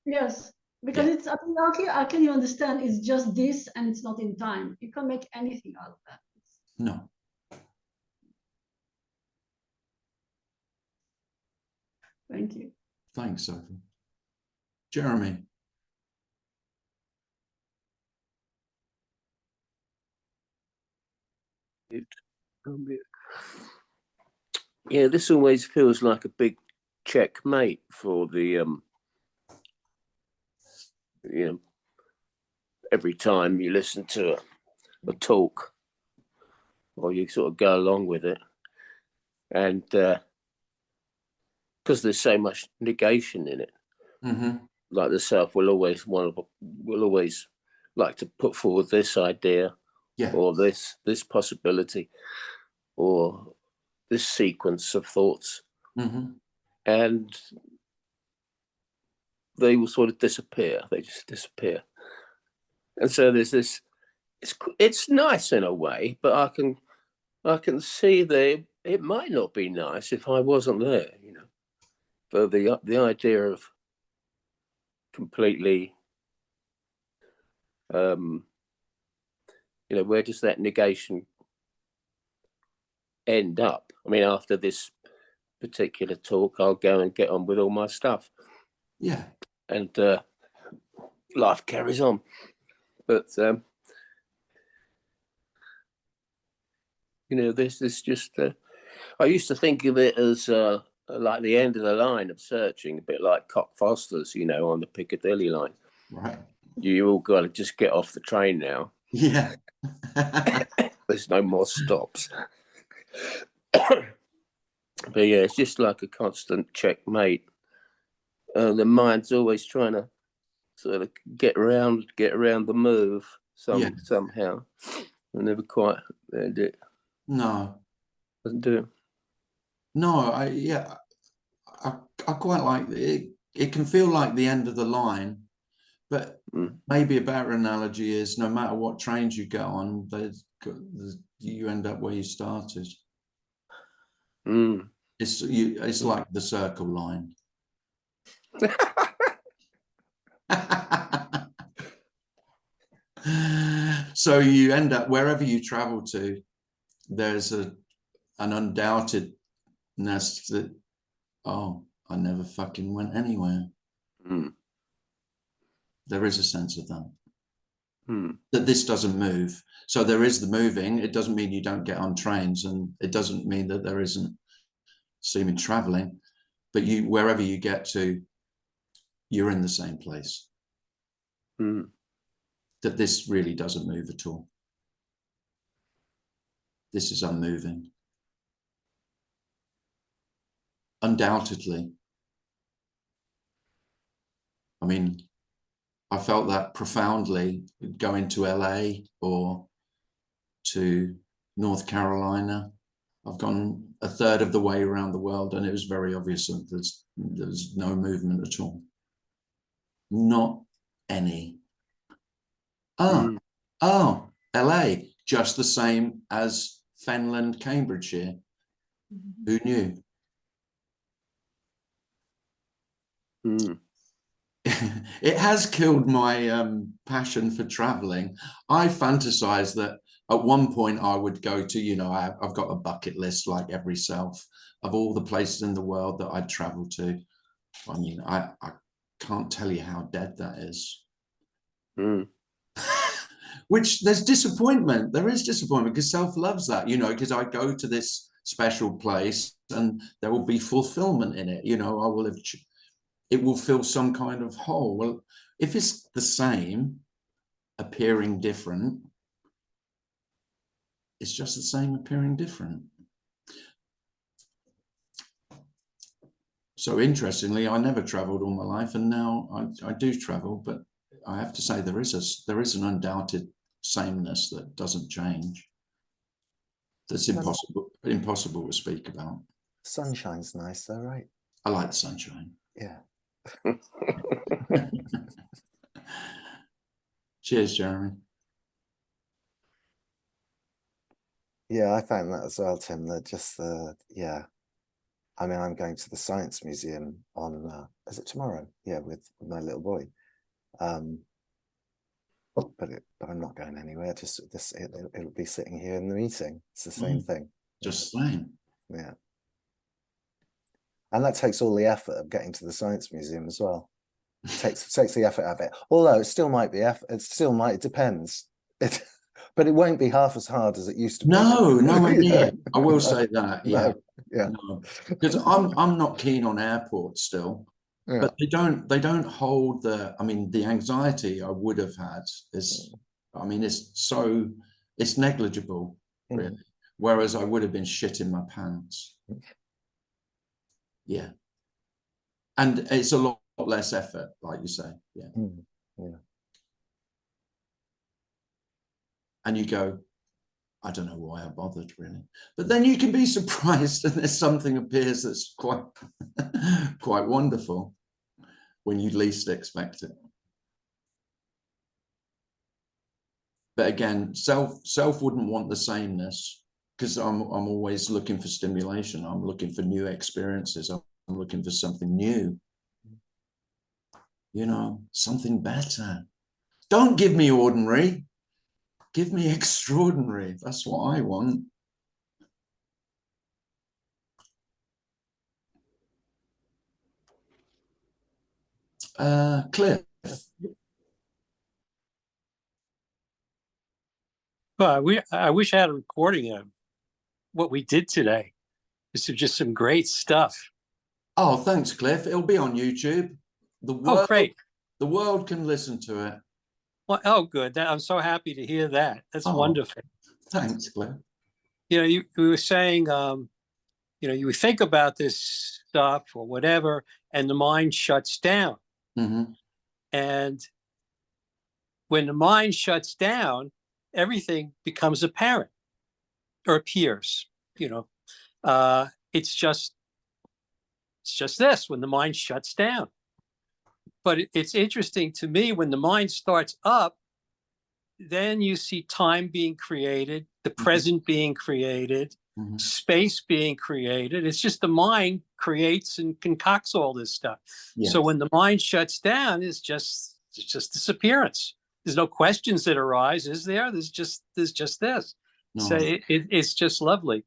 Yes, because Yeah. it's, I can you understand it's just this and it's not in time. You can't make anything out of that. No. Thank you. Thanks, Sophie. Jeremy. Yeah, this always feels like a big checkmate for the you know, every time you listen to a talk or you sort of go along with it, and because there's so much negation in it, like the self will always like to put forward this idea, or this possibility, or this sequence of thoughts, and they will sort of disappear. They just disappear. And so there's this, it's nice in a way, but I can see that it might not be nice if I wasn't there, you know. But the idea of completely, you know, where does that negation end up? I mean, after this particular talk, I'll go and get on with all my stuff. Yeah. And life carries on. But you know, this is just. I used to think of it as like the end of the line of searching, a bit like Cockfosters, you know, on the Piccadilly line. Right. You all got to just get off the train now. Yeah. There's no more stops. But yeah, it's just like a constant checkmate. The mind's always trying to sort of get around the move somehow. I never quite did it. No. Doesn't do it. No, I quite like it. It can feel like the end of the line, but maybe a better analogy is no matter what trains you get on, you end up where you started. It's like the circle line. So you end up wherever you travel to, there's an undoubtedness that, oh, I never fucking went anywhere. There is a sense of that. that this doesn't move. So there is the moving. It doesn't mean you don't get on trains, and it doesn't mean that there isn't seeming traveling, but you, wherever you get to, you're in the same place. That this really doesn't move at all. This is unmoving. Undoubtedly. I mean, I felt that profoundly going to LA or to North Carolina. I've gone a third of the way around the world, and it was very obvious that there's no movement at all. Not any. Oh, LA, just the same as Fenland, Cambridgeshire. Who knew? It has killed my passion for traveling. I fantasize that at one point I would go to, you know, I've got a bucket list like every self of all the places in the world that I'd travel to. I mean, I can't tell you how dead that is. Which there's disappointment. There is disappointment because self loves that, you know, because I go to this special place and there will be fulfillment in it. You know, I will have, it will fill some kind of hole. Well, if it's the same, appearing different, it's just the same appearing different. So interestingly, I never traveled all my life, and now I do travel, but I have to say there is an undoubted sameness that doesn't change. That's impossible to speak about. Sunshine's nice though, right? I like the sunshine. Yeah. Cheers, Jeremy. Yeah, I found that as well, Tim, that just yeah. I mean, I'm going to the Science Museum on, is it tomorrow? Yeah, with my little boy. But I'm not going anywhere. Just it'll be sitting here in the meeting. It's the same thing. Just same. Yeah. And that takes all the effort of getting to the Science Museum as well. It takes the effort out of it. Although it still might be effort. It still might. It depends. But it won't be half as hard as it used to be. No idea. I will say that. Yeah. Yeah. Because I'm not keen on airports still. Yeah. But they don't hold the, I mean, the anxiety I would have had is, I mean, it's negligible, really. Whereas I would have been shitting my pants. Yeah. And it's a lot less effort, like you say. Yeah. Yeah. And you go, I don't know why I bothered, really. But then you can be surprised and there's something appears that's quite quite wonderful when you least expect it. But again, self wouldn't want the sameness, because I'm always looking for stimulation. I'm looking for new experiences. I'm looking for something new. You know, something better. Don't give me ordinary. Give me extraordinary. That's what I want. Cliff. Well, I wish I had a recording of what we did today. This is just some great stuff. Oh, thanks, Cliff. It'll be on YouTube. Great. The world can listen to it. Well, oh, good. I'm so happy to hear that. That's wonderful. Thanks, Cliff. You know, you were saying, you know, you think about this stuff or whatever, and the mind shuts down. And when the mind shuts down, everything becomes apparent or appears. You know, it's just this when the mind shuts down. But it's interesting to me when the mind starts up, then you see time being created, the present being created, space being created. It's just the mind creates and concocts all this stuff. Yeah. So when the mind shuts down, it's just disappearance. There's no questions that arise, is there? There's just this. No. So it's just lovely.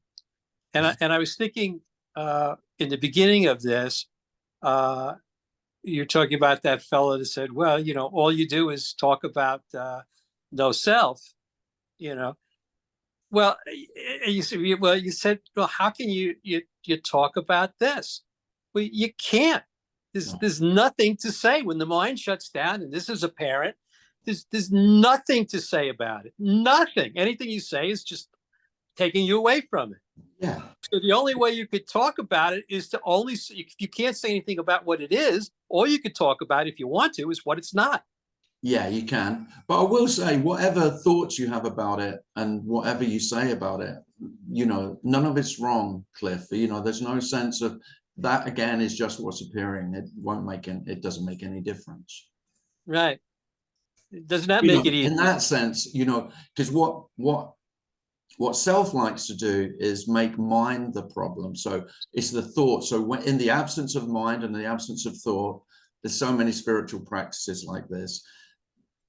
And I was thinking in the beginning of this, you're talking about that fellow that said, well, you know, all you do is talk about no self, you know. Well, you said, well, how can you talk about this? Well, you can't. There's nothing to say when the mind shuts down, and this is apparent. There's nothing to say about it. Nothing. Anything you say is just taking you away from it. Yeah. So the only way you could talk about it is to only, if you can't say anything about what it is, all you could talk about if you want to is what it's not. Yeah, you can. But I will say, whatever thoughts you have about it and whatever you say about it, you know, none of it's wrong, Cliff. You know, there's no sense of that. Again, is just what's appearing. It won't make it doesn't make any difference. Right. Does not You make know, it easy. in that sense, you know, because what self likes to do is make mind the problem. So it's the thought. So when, in the absence of mind and the absence of thought, there's so many spiritual practices like this.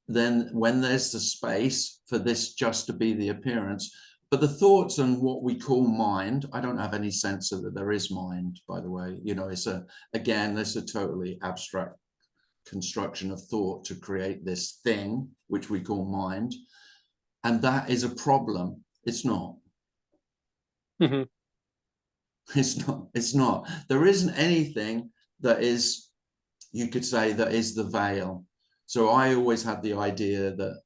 Then when there's the space for this just to be the appearance, but the thoughts and what we call mind, I don't have any sense of that there is mind, by the way. You know, it's again, there's a totally abstract construction of thought to create this thing, which we call mind. And that is a problem. It's not. Mm-hmm. It's not. There isn't anything that is, you could say, that is the veil. So I always had the idea that,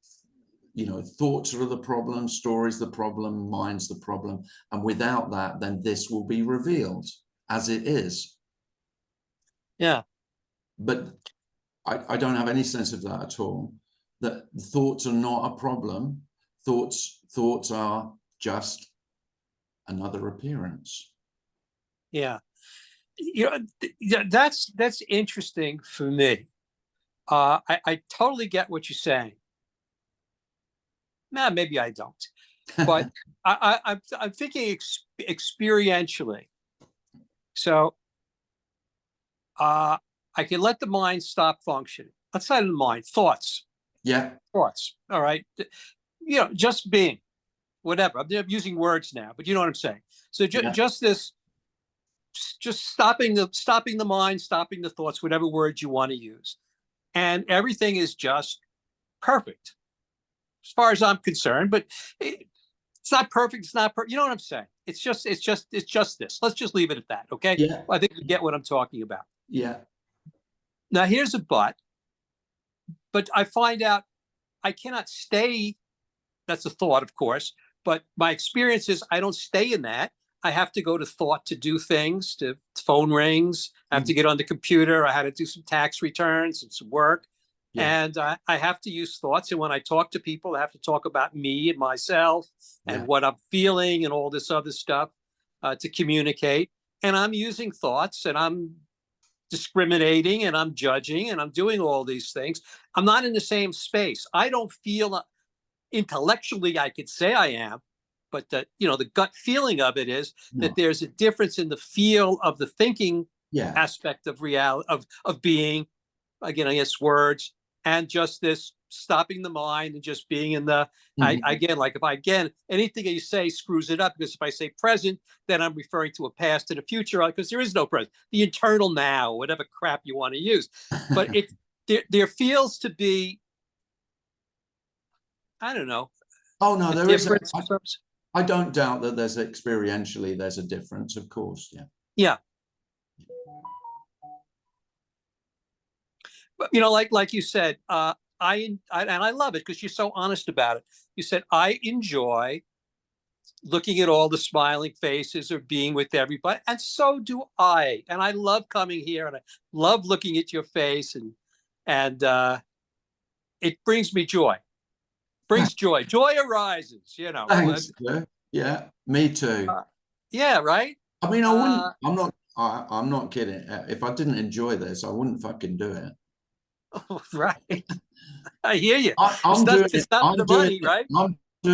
you know, thoughts are the problem, stories the problem, mind's the problem. And without that, then this will be revealed as it is. Yeah. But I don't have any sense of that at all. That thoughts are not a problem. Thoughts are just another appearance. Yeah. You know, that's interesting for me. I totally get what you're saying. Nah, maybe I don't, but I'm thinking experientially. So I can let the mind stop functioning. Outside of the mind, thoughts. Yeah. Thoughts. All right. You know, just being, whatever. I'm using words now, but you know what I'm saying. So just this, just stopping the mind, stopping the thoughts, whatever words you want to use. And everything is just perfect as far as I'm concerned, but it's not perfect. It's not perfect. You know what I'm saying? It's just this. Let's just leave it at that. Okay. Yeah. Well, I think you get what I'm talking about. Yeah. Now here's a but I find out I cannot stay. That's a thought, of course, but my experience is I don't stay in that. I have to go to thought to do things, to phone rings. I have to get on the computer. I had to do some tax returns and some work. Yeah. And I have to use thoughts. And when I talk to people, I have to talk about me and myself and what I'm feeling and all this other stuff to communicate. And I'm using thoughts and I'm discriminating and I'm judging and I'm doing all these things. I'm not in the same space. I don't feel intellectually I could say I am, but the gut feeling of it is that there's a difference in the feel of the thinking aspect of reality, of being, again, I guess words, and just this stopping the mind and just being in the, anything you say screws it up, because if I say present, then I'm referring to a past and a future, because there is no present, the internal now, whatever crap you want to use. But there feels to be, I don't know. Oh no, there is. I don't doubt that there's experientially there's a difference, of course. Yeah. Yeah. But like you said, and I love it because you're so honest about it. You said I enjoy looking at all the smiling faces or being with everybody, and so do I. And I love coming here, and I love looking at your face, and it brings me joy. Brings joy. Joy arises, you know. Thanks. Yeah, me too. Yeah, right. I mean, I wouldn't. I'm not kidding. If I didn't enjoy this, I wouldn't fucking do it. Oh, right. I hear you. I'm doing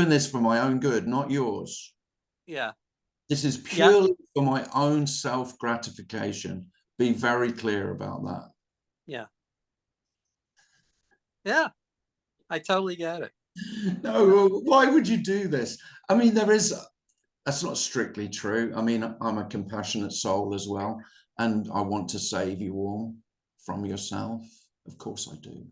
this for my own good, not yours. Yeah. This is purely for my own self-gratification. Be very clear about that. Yeah. Yeah. I totally get it. No, why would you do this? I mean, that's not strictly true. I mean, I'm a compassionate soul as well, and I want to save you all from yourself. Of course I do.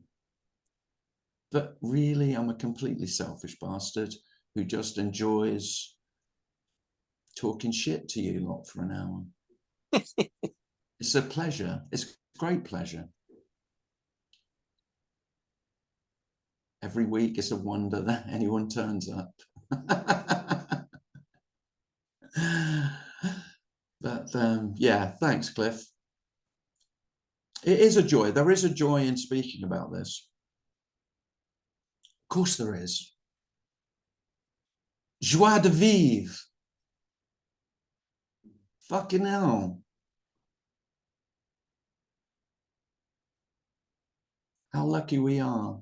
But really, I'm a completely selfish bastard who just enjoys talking shit to you lot for an hour. It's a pleasure. It's a great pleasure. Every week, it's a wonder that anyone turns up. But yeah, thanks, Cliff. It is a joy. There is a joy in speaking about this. Of course there is. Joie de vivre. Fucking hell. How lucky we are.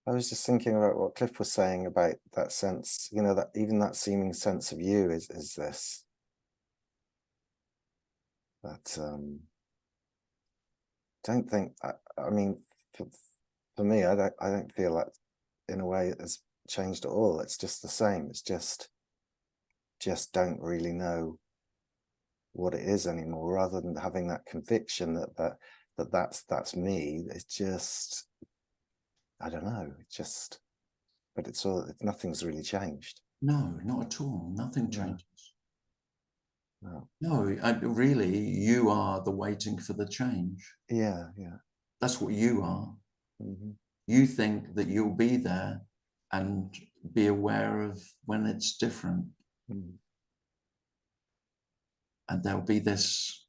I was just thinking about what Cliff was saying about that sense, you know, that even that seeming sense of you is this. That don't think, I mean, for me, I don't feel that in a way it has changed at all. It's just the same. It's just don't really know what it is anymore, rather than having that conviction that's me. It's just, I don't know, it's just, but it's all, nothing's really changed. No, not at all. Nothing changes. No. No, really, you are the waiting for the change. Yeah, yeah. That's what you are. Mm-hmm. You think that you'll be there and be aware of when it's different. Mm. And there'll be this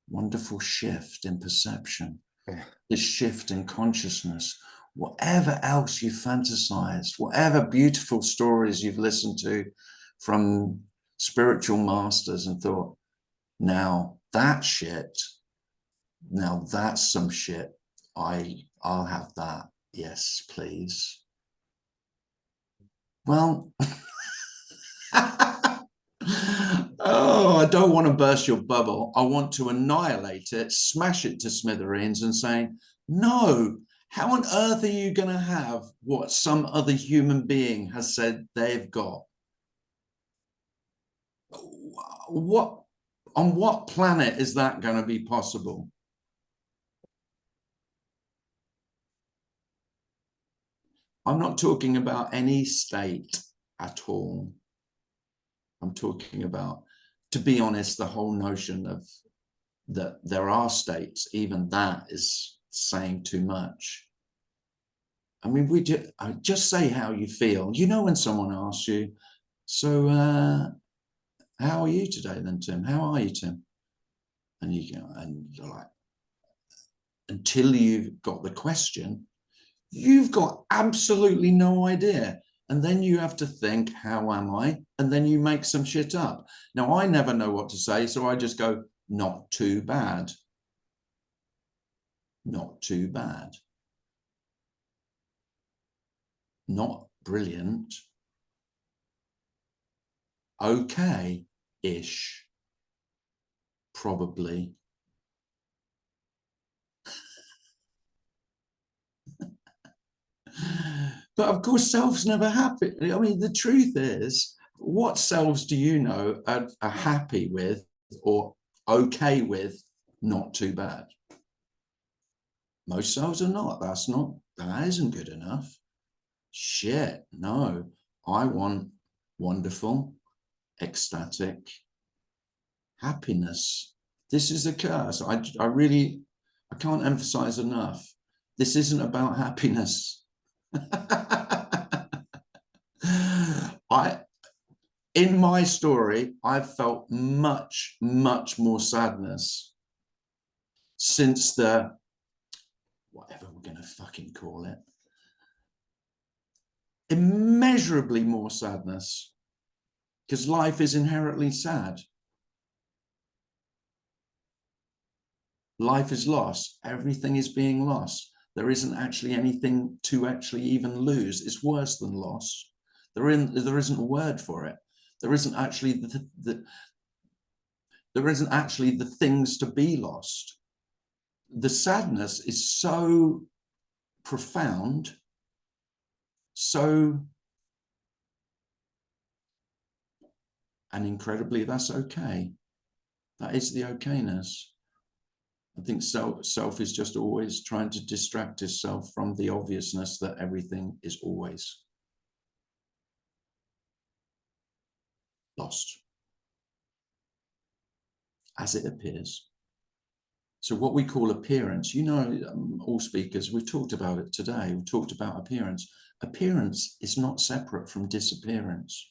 wonderful shift in perception, Yeah. this shift in consciousness. Whatever else you fantasized, whatever beautiful stories you've listened to from spiritual masters and thought, now that shit, now that's some shit, I'll have that. Yes, please. Well, oh, I don't want to burst your bubble. I want to annihilate it, smash it to smithereens and saying, no, how on earth are you going to have what some other human being has said they've got? What, on what planet is that going to be possible? I'm not talking about any state at all. I'm talking about, to be honest, the whole notion of that there are states, even that is saying too much. I mean, just say how you feel. You know, when someone asks you, so how are you today then, Tim? How are you, Tim? And you go, and you're like, until you've got the question, you've got absolutely no idea. And then you have to think, how am I? And then you make some shit up. Now, I never know what to say, so I just go, not too bad. Not too bad. Not brilliant. Okay-ish. Probably. But of course, self's never happy. I mean, the truth is, what selves do you know are happy with or okay with not too bad? Most selves are not. That isn't good enough. Shit, no. I want wonderful, ecstatic happiness. This is a curse. I can't emphasize enough. This isn't about happiness. In my story, I've felt much, much more sadness since the, whatever we're going to fucking call it, immeasurably more sadness, because life is inherently sad. Life is loss. Everything is being lost. There isn't actually anything to actually even lose. It's worse than loss. There isn't a word for it. There isn't actually there isn't actually the things to be lost. The sadness is so profound, and incredibly, that's okay. That is the okayness. I think self is just always trying to distract itself from the obviousness that everything is always lost as it appears. So what we call appearance, you know, all speakers, we've talked about it today. We've talked about appearance. Appearance is not separate from disappearance.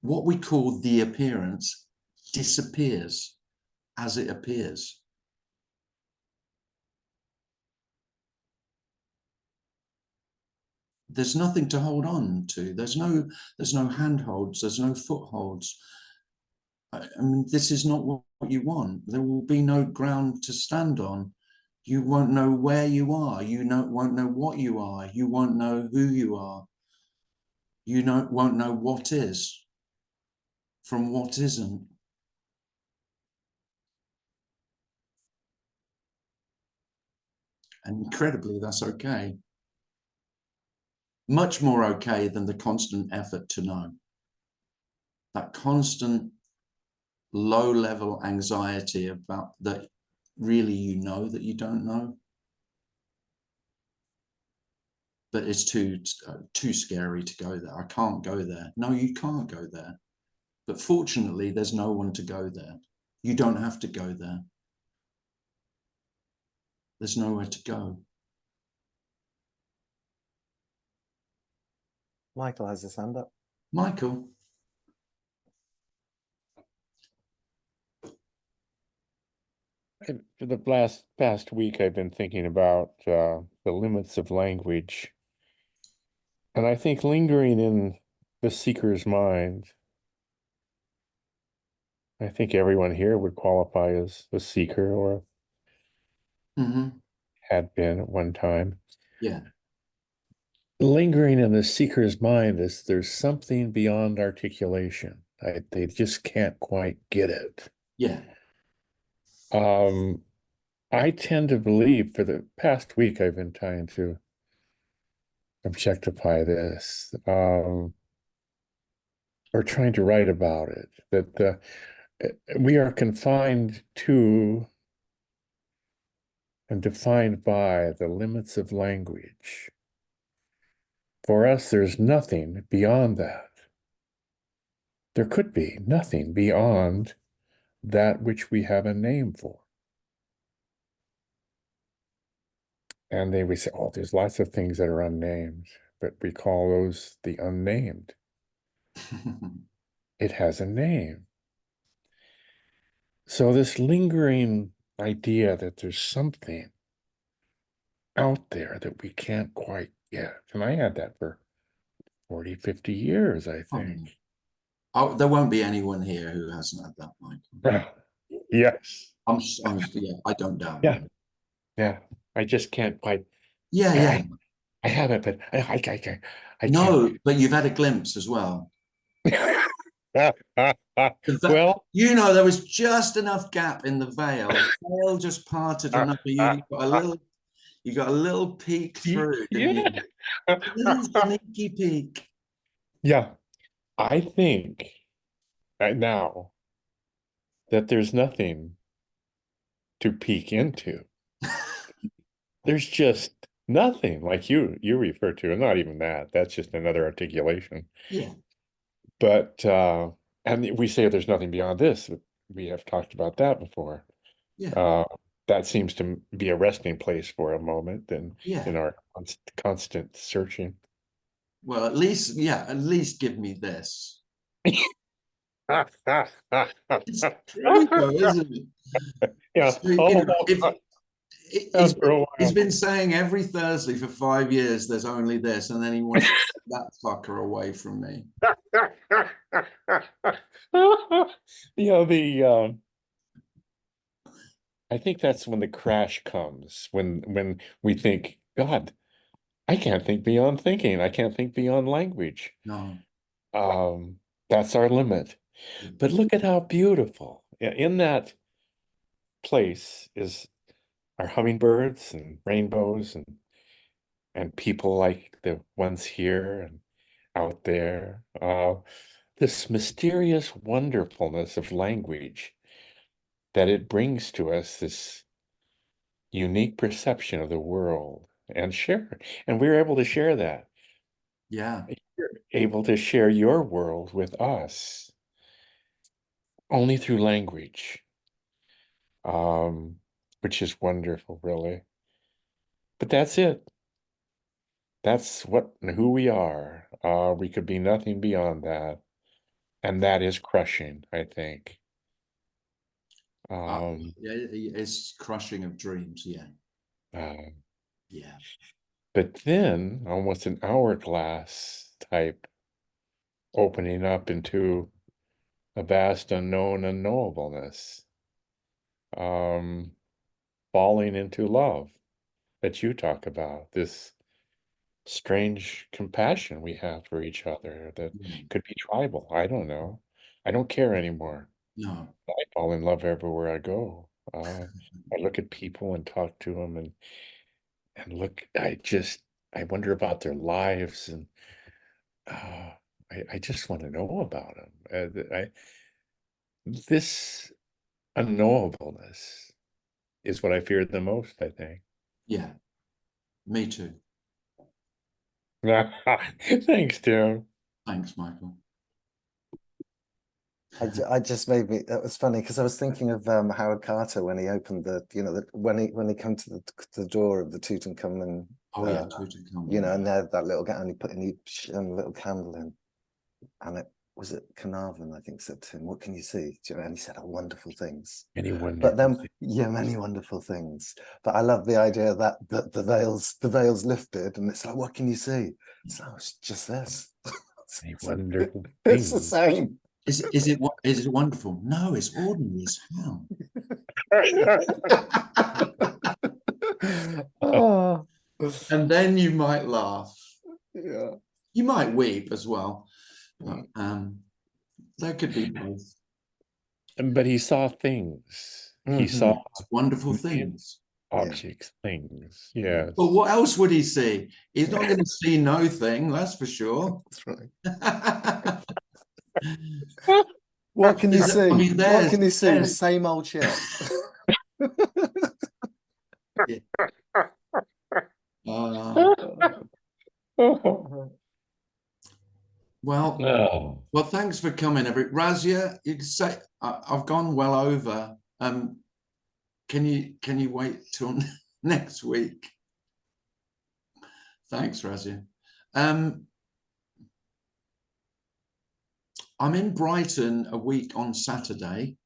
What we call the appearance disappears as it appears. There's nothing to hold on to. There's no handholds. There's no footholds. I mean, this is not what you want. There will be no ground to stand on. You won't know where you are. You won't know what you are. You won't know who you are. You won't know what is from what isn't. And incredibly, that's okay. Much more okay than the constant effort to know. That constant low-level anxiety about that really you know that you don't know. But it's too scary to go there. I can't go there. No, you can't go there. But fortunately, there's no one to go there. You don't have to go there. There's nowhere to go. Michael has his hand up. Michael. For the past week, I've been thinking about the limits of language. And I think lingering in the seeker's mind, I think everyone here would qualify as a seeker or had been at one time. Yeah. Lingering in the seeker's mind is there's something beyond articulation. They just can't quite get it. Yeah. I tend to believe for the past week I've been trying to objectify this, or trying to write about it, that we are confined to and defined by the limits of language. For us, there's nothing beyond that. There could be nothing beyond that which we have a name for. And then we say, oh, there's lots of things that are unnamed, but we call those the unnamed. It has a name. So this lingering idea that there's something out there that we can't quite get. And I had that for 40, 50 years, I think. Oh, there won't be anyone here who hasn't had that, Michael. Yes. Yeah, I don't doubt Yeah. that. Yeah. I just can't quite. Yeah. I haven't, but I can't. No, but you've had a glimpse as well. Well, you know, there was just enough gap in the veil. The veil just parted enough. You got a little peek through, didn't you? A little sneaky peek. Yeah, I think now that there's nothing to peek into. There's just nothing, like you refer to, and not even that. That's just another articulation. Yeah. But and we say there's nothing beyond this. We have talked about that before. Yeah. That seems to be a resting place for a moment in our constant searching. Well, at least give me this. It's true though, isn't it? Yeah. So, he's been saying every Thursday for 5 years there's only this, and then he wants to get that fucker away from me. I think that's when the crash comes, when we think, God, I can't think beyond thinking. I can't think beyond language. No. That's our limit. But look at how beautiful. In that place is our hummingbirds and rainbows and people like the ones here and out there. This mysterious wonderfulness of language that it brings to us this unique perception of the world and we're able to share that. Yeah. You're able to share your world with us only through language, which is wonderful, really. But that's it. That's who we are. We could be nothing beyond that. And that is crushing, I think. Yeah, it's crushing of dreams. Yeah. Yeah. But then almost an hourglass type opening up into a vast unknown unknowableness, falling into love that you talk about, this strange compassion we have for each other that could be tribal. I don't know. I don't care anymore. No. I fall in love everywhere I go. I look at people and talk to them and look, I wonder about their lives, and I just want to know about them. This unknowableness is what I feared the most, I think. Yeah, me too. Thanks, Tim. Thanks, Michael. I just made me. That was funny because I was thinking of Howard Carter when he opened when he came to the door of the Tutankhamun. Oh yeah, Tutankhamun. And there that little guy, and he put a little candle in, and was it Carnarvon, I think, said to him, "What can you see?" And he said, "Oh, wonderful things." Many wonderful But then, things. many wonderful things. But I love the idea that the veil's lifted, and it's like, what can you see? It's like, it's just this. Many wonderful It's the things. same. Is it wonderful? No, it's ordinary as hell. Oh. And then you might laugh. Yeah. You might weep as well. But, that could be both. But he saw things. He saw wonderful things. Objects, things. Yeah. But what else would he see? He's not going to see no thing, that's for sure. That's right. What can you see? I mean, what can you see? Same old shit. Well, thanks for coming, Razia. You can say I've gone well over. Can you wait till next week? Thanks, Razia. I'm in Brighton a week on Saturday.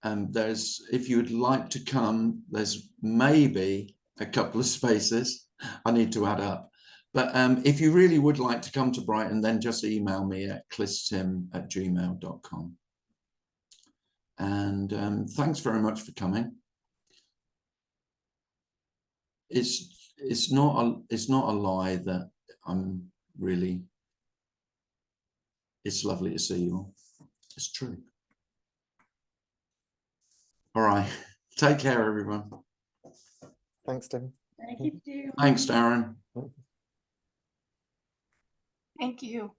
If you would like to come, there's maybe a couple of spaces. I need to add up. But if you really would like to come to Brighton, then just email me at clistim@gmail.com. And thanks very much for coming. It's not a lie that I'm really. It's lovely to see you all. It's true. All right. Take care, everyone. Thanks, Tim. Thank you, Tim. Thanks, Darren. Thank you.